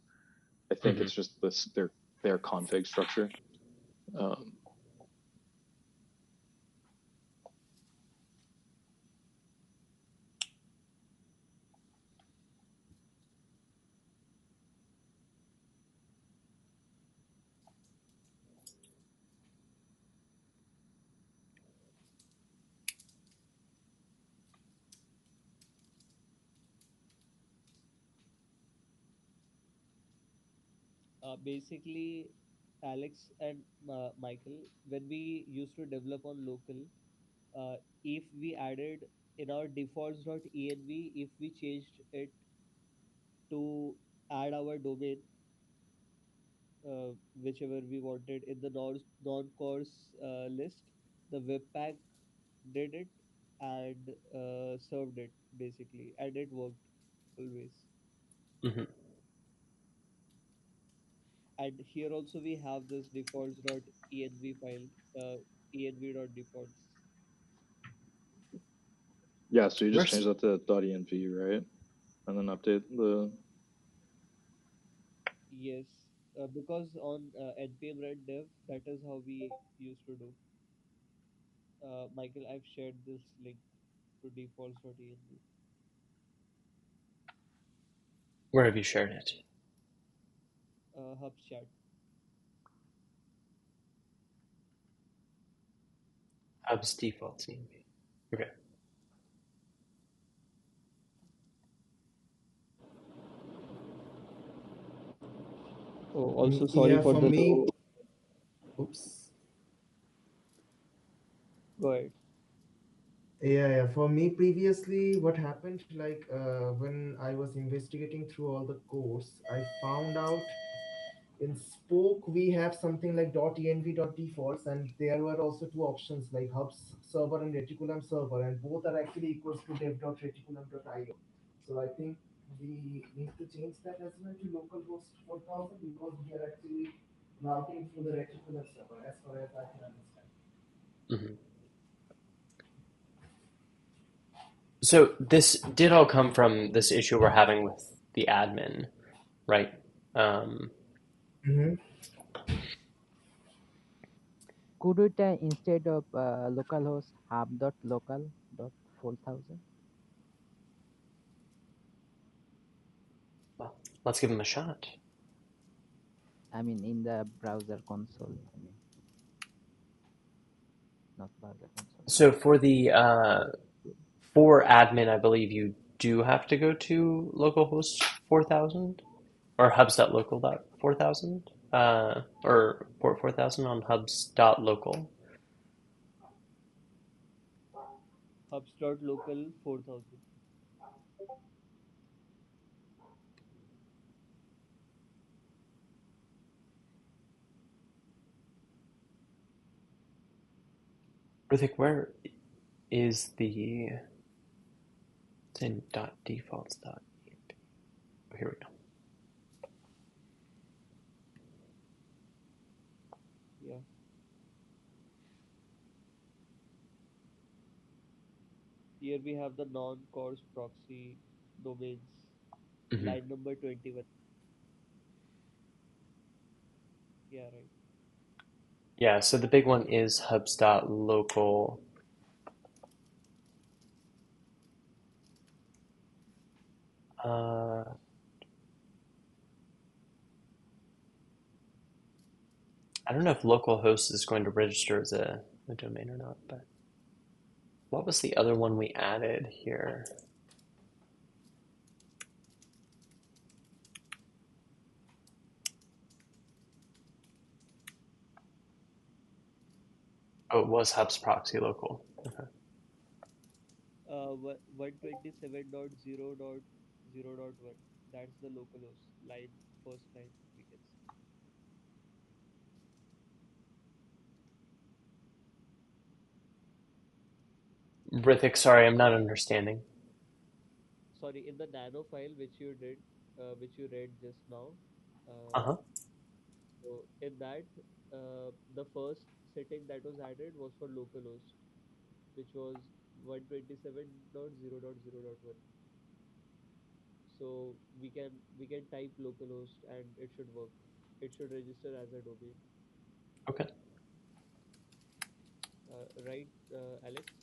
Speaker 4: I think
Speaker 1: Mm-hmm.
Speaker 4: it's just their config structure.
Speaker 2: Basically, Alex and Michael, when we used to develop on local, if we added in our defaults.env, if we changed it to add our domain, whichever we wanted in the non-course list, the Webpack did it and served it basically, and it worked always.
Speaker 1: Mm-hmm.
Speaker 2: And here also we have this defaults.env file, env.defaults.
Speaker 4: Yeah, so you just change
Speaker 1: Where's
Speaker 4: that to .env, right? And then update the.
Speaker 2: Yes, because on npm run dev, that is how we used to do. Michael, I've shared this link to defaults.env.
Speaker 1: where have you shared it?
Speaker 2: Hubs chat.
Speaker 1: Hubs defaults. Okay.
Speaker 2: Oh, also sorry
Speaker 5: Yeah,
Speaker 2: for
Speaker 5: for
Speaker 2: the
Speaker 5: me,
Speaker 2: low.
Speaker 5: oops.
Speaker 2: Go ahead.
Speaker 5: Yeah, for me previously, what happened like when I was investigating through all the codes, I found out in Spoke we have something like .env.defaults, and there were also two options like Hubs server and Reticulum server, and both are actually equals to dev.reticulum.io. So I think we need to change that as well to localhost 4000 because we are actually routing through the Reticulum server as far as I can understand.
Speaker 1: Mm-hmm. So this did all come from this issue we're having with the admin, right?
Speaker 5: Mm-hmm.
Speaker 6: Could it instead of localhost hub.local.4000?
Speaker 1: Well, let's give them a shot.
Speaker 6: I mean, in the browser console. I mean, not browser console.
Speaker 1: So for the for admin, I believe you do have to go to localhost 4000 or hubs.local.4000 or port 4000 on hubs.local.
Speaker 2: Hubs.local 4000.
Speaker 1: Rithik, where is the it's in .defaults. Oh, here we go.
Speaker 2: Yeah. Here we have the non-coarse proxy domains,
Speaker 1: Mm-hmm.
Speaker 2: line number 21. Yeah, right.
Speaker 1: Yeah, so the big one is hubs.local. I don't know if localhost is going to register as a domain or not, but what was the other one we added here? Oh, it was hubs proxy local. Okay.
Speaker 2: 127.0.0.1. That's the localhost line, first line we can see.
Speaker 1: Rithik, sorry, I'm not understanding.
Speaker 2: Sorry, in the nano file which you read just now,
Speaker 1: Uh-huh.
Speaker 2: so in that, the first setting that was added was for localhost, which was 127.0.0.1. So we can type localhost and it should work. It should register as a domain,
Speaker 1: Okay.
Speaker 2: right, Alex?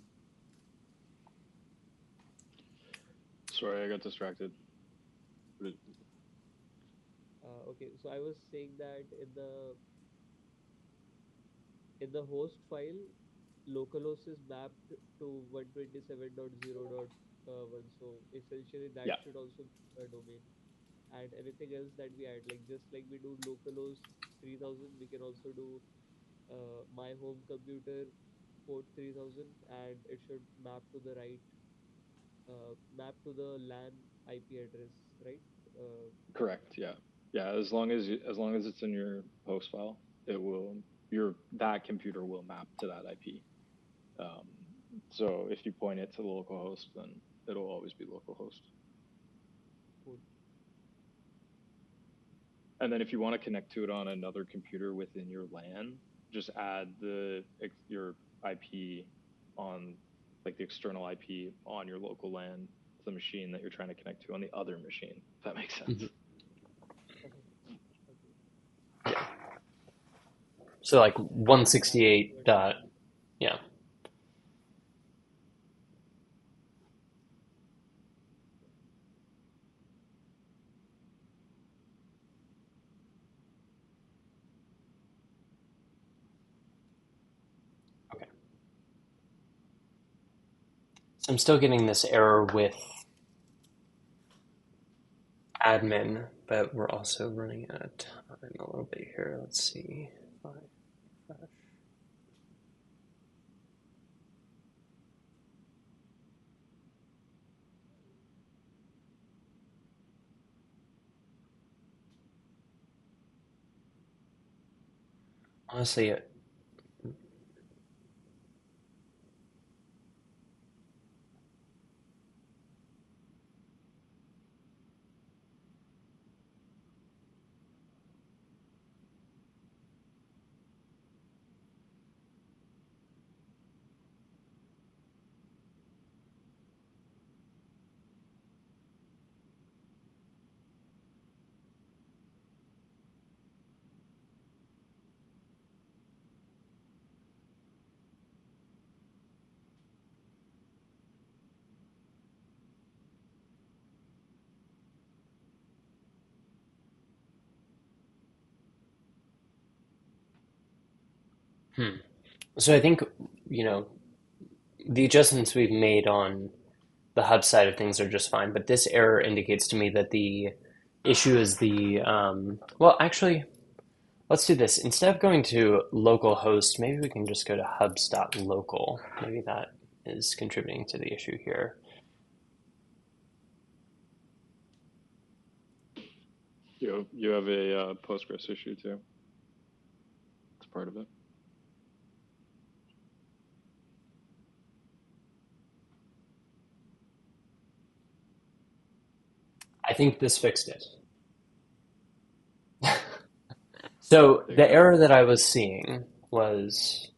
Speaker 4: Sorry, I got distracted.
Speaker 2: Okay, so I was saying that in the host file, localhost is mapped to 127.0.1. So essentially, that
Speaker 4: Yeah,
Speaker 2: should also be a domain. And anything else that we add, like just like we do localhost 3000, we can also do my home computer port 3000, and it should map to the LAN IP address, right?
Speaker 4: correct. Yeah, yeah. As long as it's in your host file, it will that computer will map to that IP. Um, so if you point it to localhost, then it'll always be localhost.
Speaker 2: Cool.
Speaker 4: And then if you want to connect to it on another computer within your LAN, just add your IP on like the external IP on your local LAN to the machine that you're trying to connect to on the other machine. If that makes sense.
Speaker 2: Okay.
Speaker 1: So like 168 dot, yeah. Okay. So I'm still getting this error with admin, but we're also running out of time a little bit here. Let's see. Fresh. Honestly, so I think, you know, the adjustments we've made on the hub side of things are just fine, but this error indicates to me that the issue is well, actually, let's do this. Instead of going to localhost, maybe we can just go to hubs.local. Maybe that is contributing to the issue here.
Speaker 4: You have a Postgres issue too. It's part of it.
Speaker 1: I think this fixed it. So the error that I was seeing was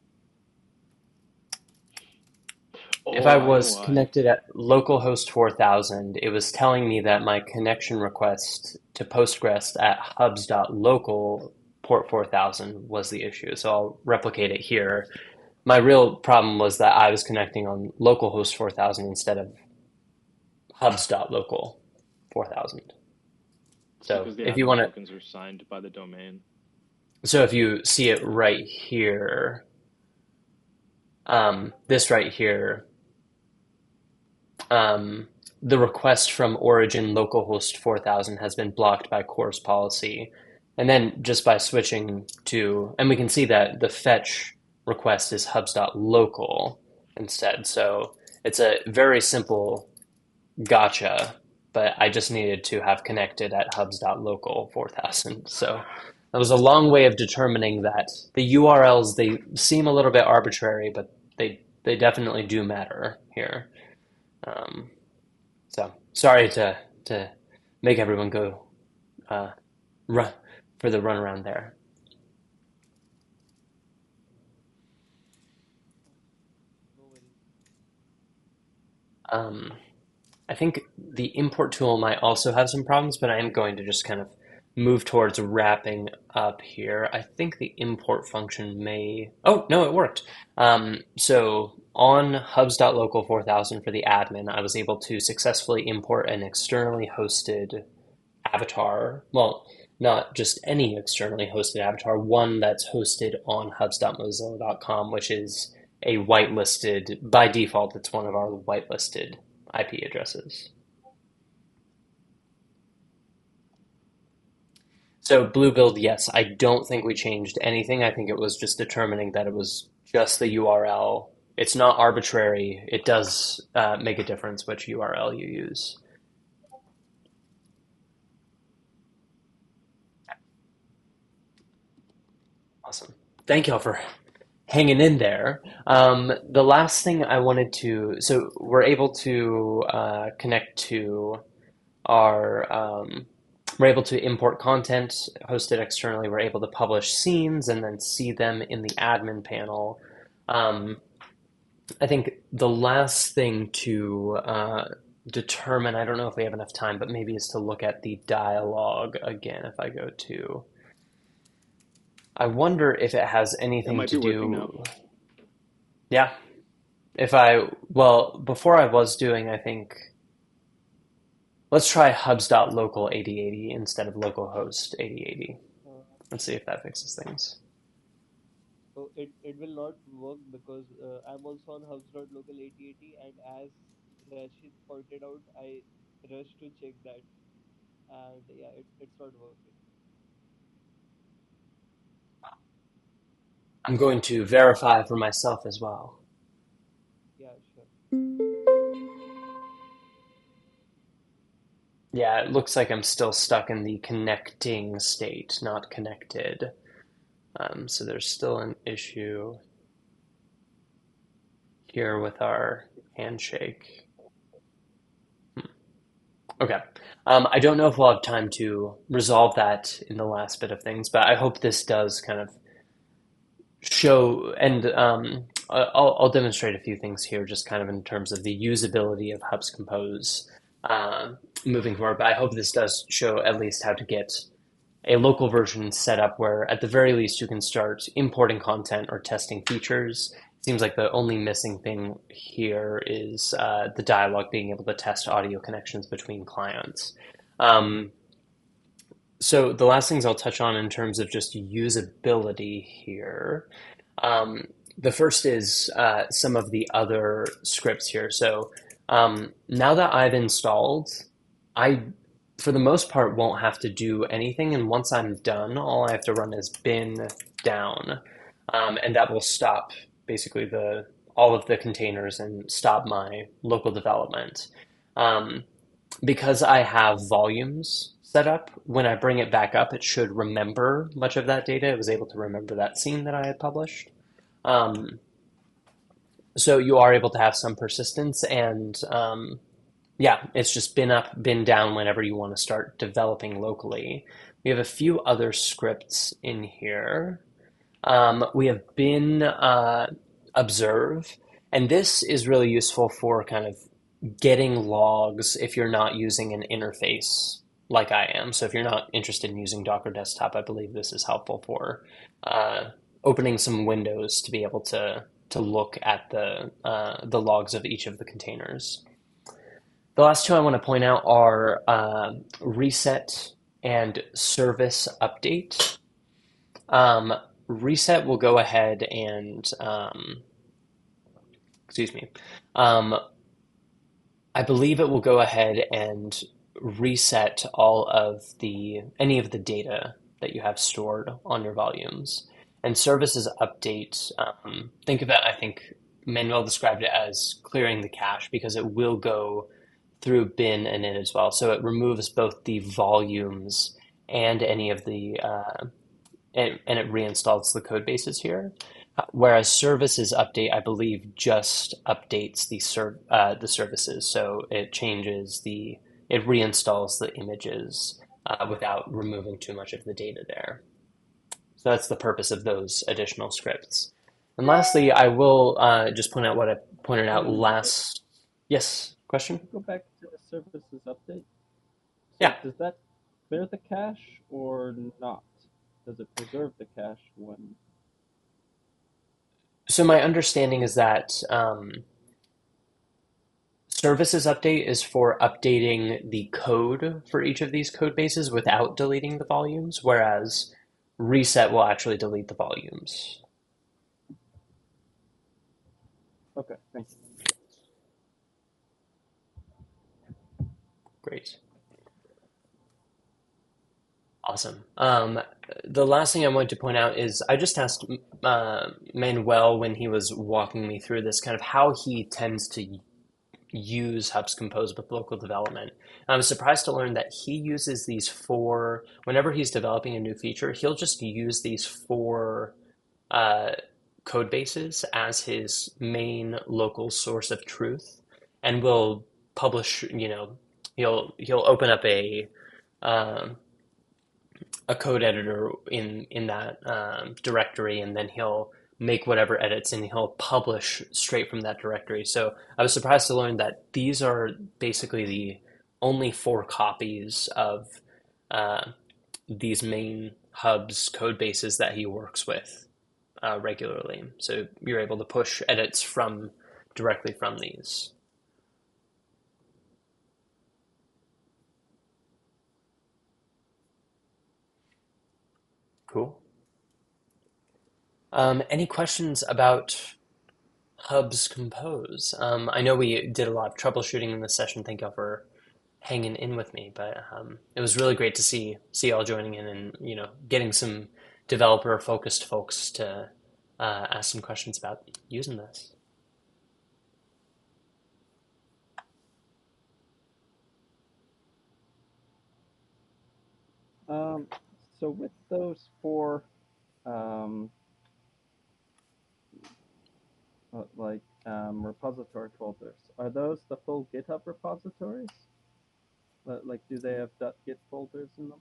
Speaker 1: if I was connected at localhost 4000, it was telling me that my connection request to Postgres at hubs.local port 4000 was the issue. So I'll replicate it here. My real problem was that I was connecting on localhost 4000 instead of hubs.local 4000. So
Speaker 4: because the
Speaker 1: if you
Speaker 4: admin
Speaker 1: want to,
Speaker 4: tokens are signed by the domain.
Speaker 1: so if you see it right here, this right here, the request from origin localhost 4000 has been blocked by CORS policy. And then just by switching to, and we can see that the fetch request is hubs.local instead. So it's a very simple gotcha, but I just needed to have connected at hubs.local 4000. So that was a long way of determining that the URLs, they seem a little bit arbitrary, but they definitely do matter here. So sorry to make everyone go run for the runaround there.
Speaker 2: No worries.
Speaker 1: I think the import tool might also have some problems, but I am going to just kind of move towards wrapping up here. I think the import function may, oh, no, it worked. So on hubs.local 4000 for the admin, I was able to successfully import an externally hosted avatar. Well, not just any externally hosted avatar, one that's hosted on hubs.mozilla.com, which is a whitelisted, by default, it's one of our whitelisted IP addresses. So Bluebuild, yes, I don't think we changed anything. I think it was just determining that it was just the URL. It's not arbitrary. It does make a difference which URL you use. Awesome. Thank y'all for hanging in there. The last thing I wanted to, so we're able to connect to our, we're able to import content hosted externally. We're able to publish scenes and then see them in the admin panel. I think the last thing to determine, I don't know if we have enough time, but maybe is to look at the dialogue again. If I go to, I wonder if it has anything
Speaker 4: might
Speaker 1: to
Speaker 4: be working now.
Speaker 1: do. Yeah. If I, well, before I was doing, I think, let's try hubs.local 8080 instead of localhost 8080.
Speaker 2: Uh,
Speaker 1: Let's see if that fixes things.
Speaker 2: so it will not work because I'm also on hubs.local 8080, and as Rashid pointed out, I rushed to check that, and yeah, it's not working.
Speaker 1: I'm going to verify for myself as well.
Speaker 2: Yeah, sure.
Speaker 1: Yeah, it looks like I'm still stuck in the connecting state, not connected. So there's still an issue here with our handshake. Okay. I don't know if we'll have time to resolve that in the last bit of things, but I hope this does kind of show, and I'll demonstrate a few things here just kind of in terms of the usability of Hubs Compose moving forward, but I hope this does show at least how to get a local version set up where at the very least you can start importing content or testing features. It seems like the only missing thing here is the dialogue being able to test audio connections between clients. So the last things I'll touch on in terms of just usability here. The first is some of the other scripts here. So now that I've installed, I, for the most part, won't have to do anything. And once I'm done, all I have to run is bin down. And that will stop basically all of the containers and stop my local development. Because I have volumes set up, when I bring it back up, it should remember much of that data. It was able to remember that scene that I had published. So you are able to have some persistence, and yeah, it's just bin up, bin down whenever you want to start developing locally. We have a few other scripts in here. We have bin observe, and this is really useful for kind of getting logs if you're not using an interface like I am. So if you're not interested in using Docker Desktop, I believe this is helpful for opening some windows to be able to look at the logs of each of the containers. The last two I want to point out are reset and service update. Reset will go ahead and, excuse me, I believe it will go ahead and reset any of the data that you have stored on your volumes. And services update, think of it, I think Manuel described it as clearing the cache because it will go through bin and init as well. So it removes both the volumes and any of the, and it reinstalls the code bases here. Whereas services update, I believe, just updates the services. So it it reinstalls the images without removing too much of the data there. So that's the purpose of those additional scripts. And lastly, I will just point out what I pointed out last. Yes, question?
Speaker 2: Go back to the services update. So
Speaker 1: Yeah.
Speaker 2: does that clear the cache or not? Does it preserve the cache when?
Speaker 1: So my understanding is that services update is for updating the code for each of these code bases without deleting the volumes, whereas reset will actually delete the volumes.
Speaker 2: Okay, thank you.
Speaker 1: Great. Awesome. The last thing I wanted to point out is I just asked Manuel when he was walking me through this kind of how he tends to use Hubs Compose with local development. And I was surprised to learn that he uses these four, whenever he's developing a new feature, he'll just use these four code bases as his main local source of truth and will publish, he'll open up a code editor in that directory, and then he'll make whatever edits and he'll publish straight from that directory. So I was surprised to learn that these are basically the only four copies of these main hubs code bases that he works with regularly. So you're able to push edits directly from these. Cool. Any questions about Hubs Compose? I know we did a lot of troubleshooting in this session. Thank y'all for hanging in with me, but it was really great to see y'all joining in and getting some developer focused folks to ask some questions about using this.
Speaker 2: So with those four, repository folders, are those the full GitHub repositories? Like, do they have .git folders in them?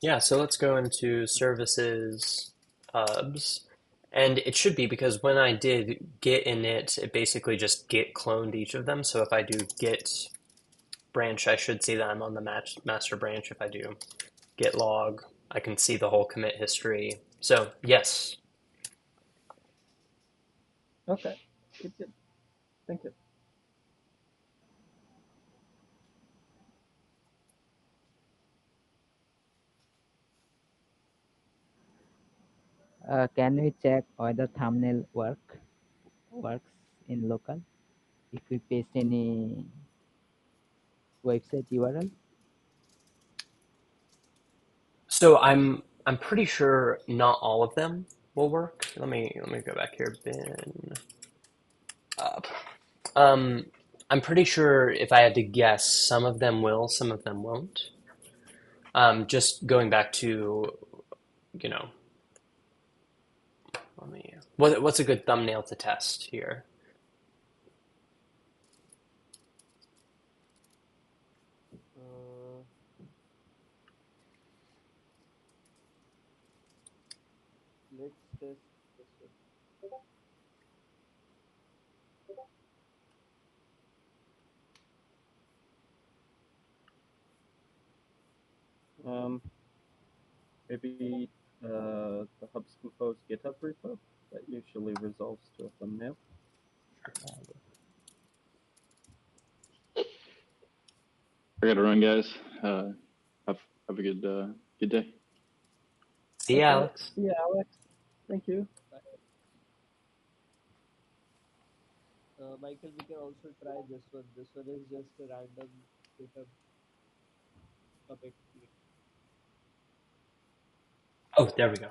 Speaker 1: Yeah, so let's go into services hubs. And it should be because when I did git init, it basically just git cloned each of them. So if I do git branch, I should see that I'm on the master branch. If I do git log, I can see the whole commit history. So yes.
Speaker 2: Okay, good. Thank you.
Speaker 6: Can we check whether thumbnail works in local if we paste any website URL?
Speaker 1: So I'm pretty sure not all of them will work. Let me go back here. Bin up. I'm pretty sure if I had to guess, some of them will, some of them won't. Just going back to, what's a good thumbnail to test here?
Speaker 2: Let's test this one. Maybe the Hubs Compose GitHub repo that usually resolves to a thumbnail.
Speaker 4: I gotta run, guys. Have a good day.
Speaker 1: See you, Alex.
Speaker 2: See you, Alex. Thank you. Michael, we can also try this one. This one is just a random GitHub puppet.
Speaker 1: Oh, there we go.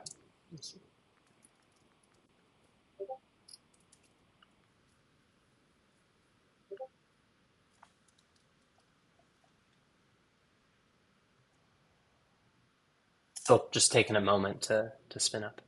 Speaker 1: Still just taking a moment to spin up.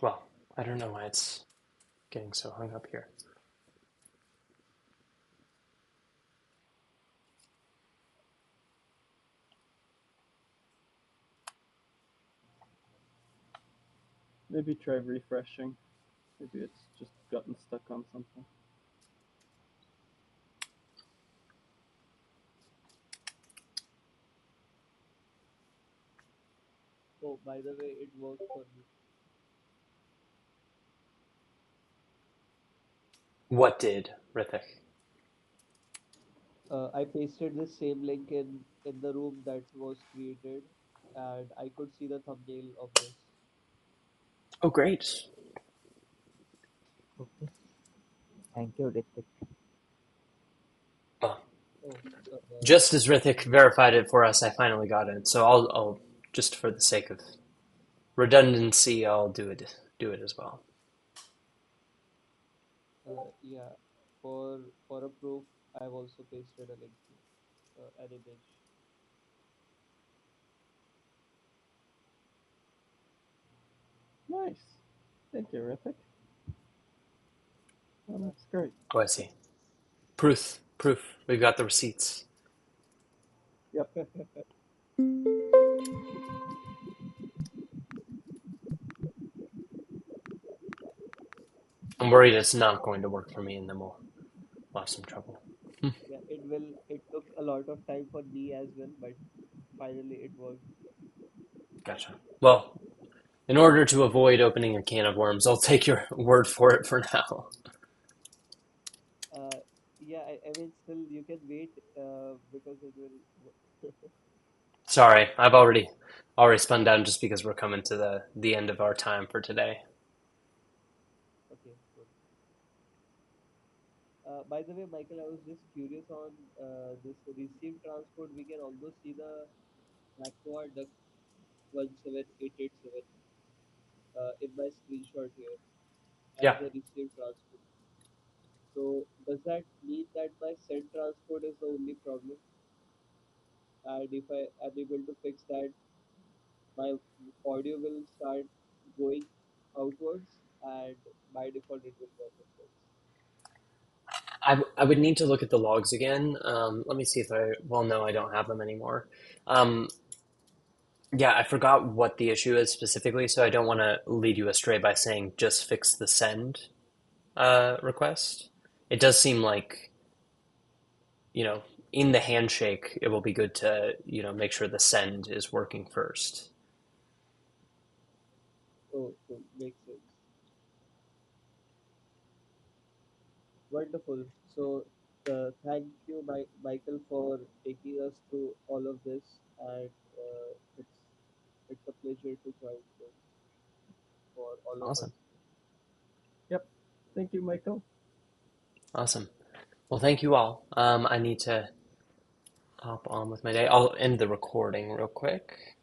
Speaker 1: Well, I don't know why it's getting so hung up here.
Speaker 3: Maybe try refreshing. Maybe it's just gotten stuck on something.
Speaker 2: Oh, by the way, it worked for me.
Speaker 1: What did, Rithik?
Speaker 2: I pasted the same link in the room that was created, and I could see the thumbnail of this.
Speaker 1: Oh, great.
Speaker 6: Okay. Thank you, Ritik.
Speaker 1: Well,
Speaker 2: Oh,
Speaker 1: just as Rithik verified it for us, I finally got it. So I'll just for the sake of redundancy, I'll do it as well.
Speaker 2: yeah. For a proof, I've also pasted a link to an image.
Speaker 3: Nice. Thank you, Ritik. Oh, that's great.
Speaker 1: Oh, I see. Proof. We've got the receipts.
Speaker 3: Yep.
Speaker 1: I'm worried it's not going to work for me, and then we'll have some trouble.
Speaker 2: Yeah, it will. It took a lot of time for me as well, but finally it worked.
Speaker 1: Gotcha. Well, in order to avoid opening a can of worms, I'll take your word for it for now.
Speaker 2: Yeah, I mean, still you can wait because it will.
Speaker 1: Sorry, I've already spun down just because we're coming to the end of our time for today.
Speaker 2: Okay, good. By the way, Michael, I was just curious on this receive transport. We can almost see the McNoir Duck 17887 in my screenshot here as
Speaker 1: Yeah,
Speaker 2: the receive transport. So does that mean that my send transport is the only problem? And if I am able to fix that, my audio will start going outwards, and by default it will work upwards.
Speaker 1: I would need to look at the logs again. Let me see if well, no, I don't have them anymore. Um, yeah, I forgot what the issue is specifically, so I don't want to lead you astray by saying just fix the send request. It does seem like, you know, in the handshake, it will be good to, make sure the send is working first.
Speaker 2: Oh, so makes sense. Wonderful. So, thank you, Michael, for taking us through all of this, and it's a pleasure to join this for all of us.
Speaker 1: Awesome.
Speaker 3: Yep. Thank you, Michael.
Speaker 1: Awesome. Well, thank you all. I need to hop on with my day. I'll end the recording real quick.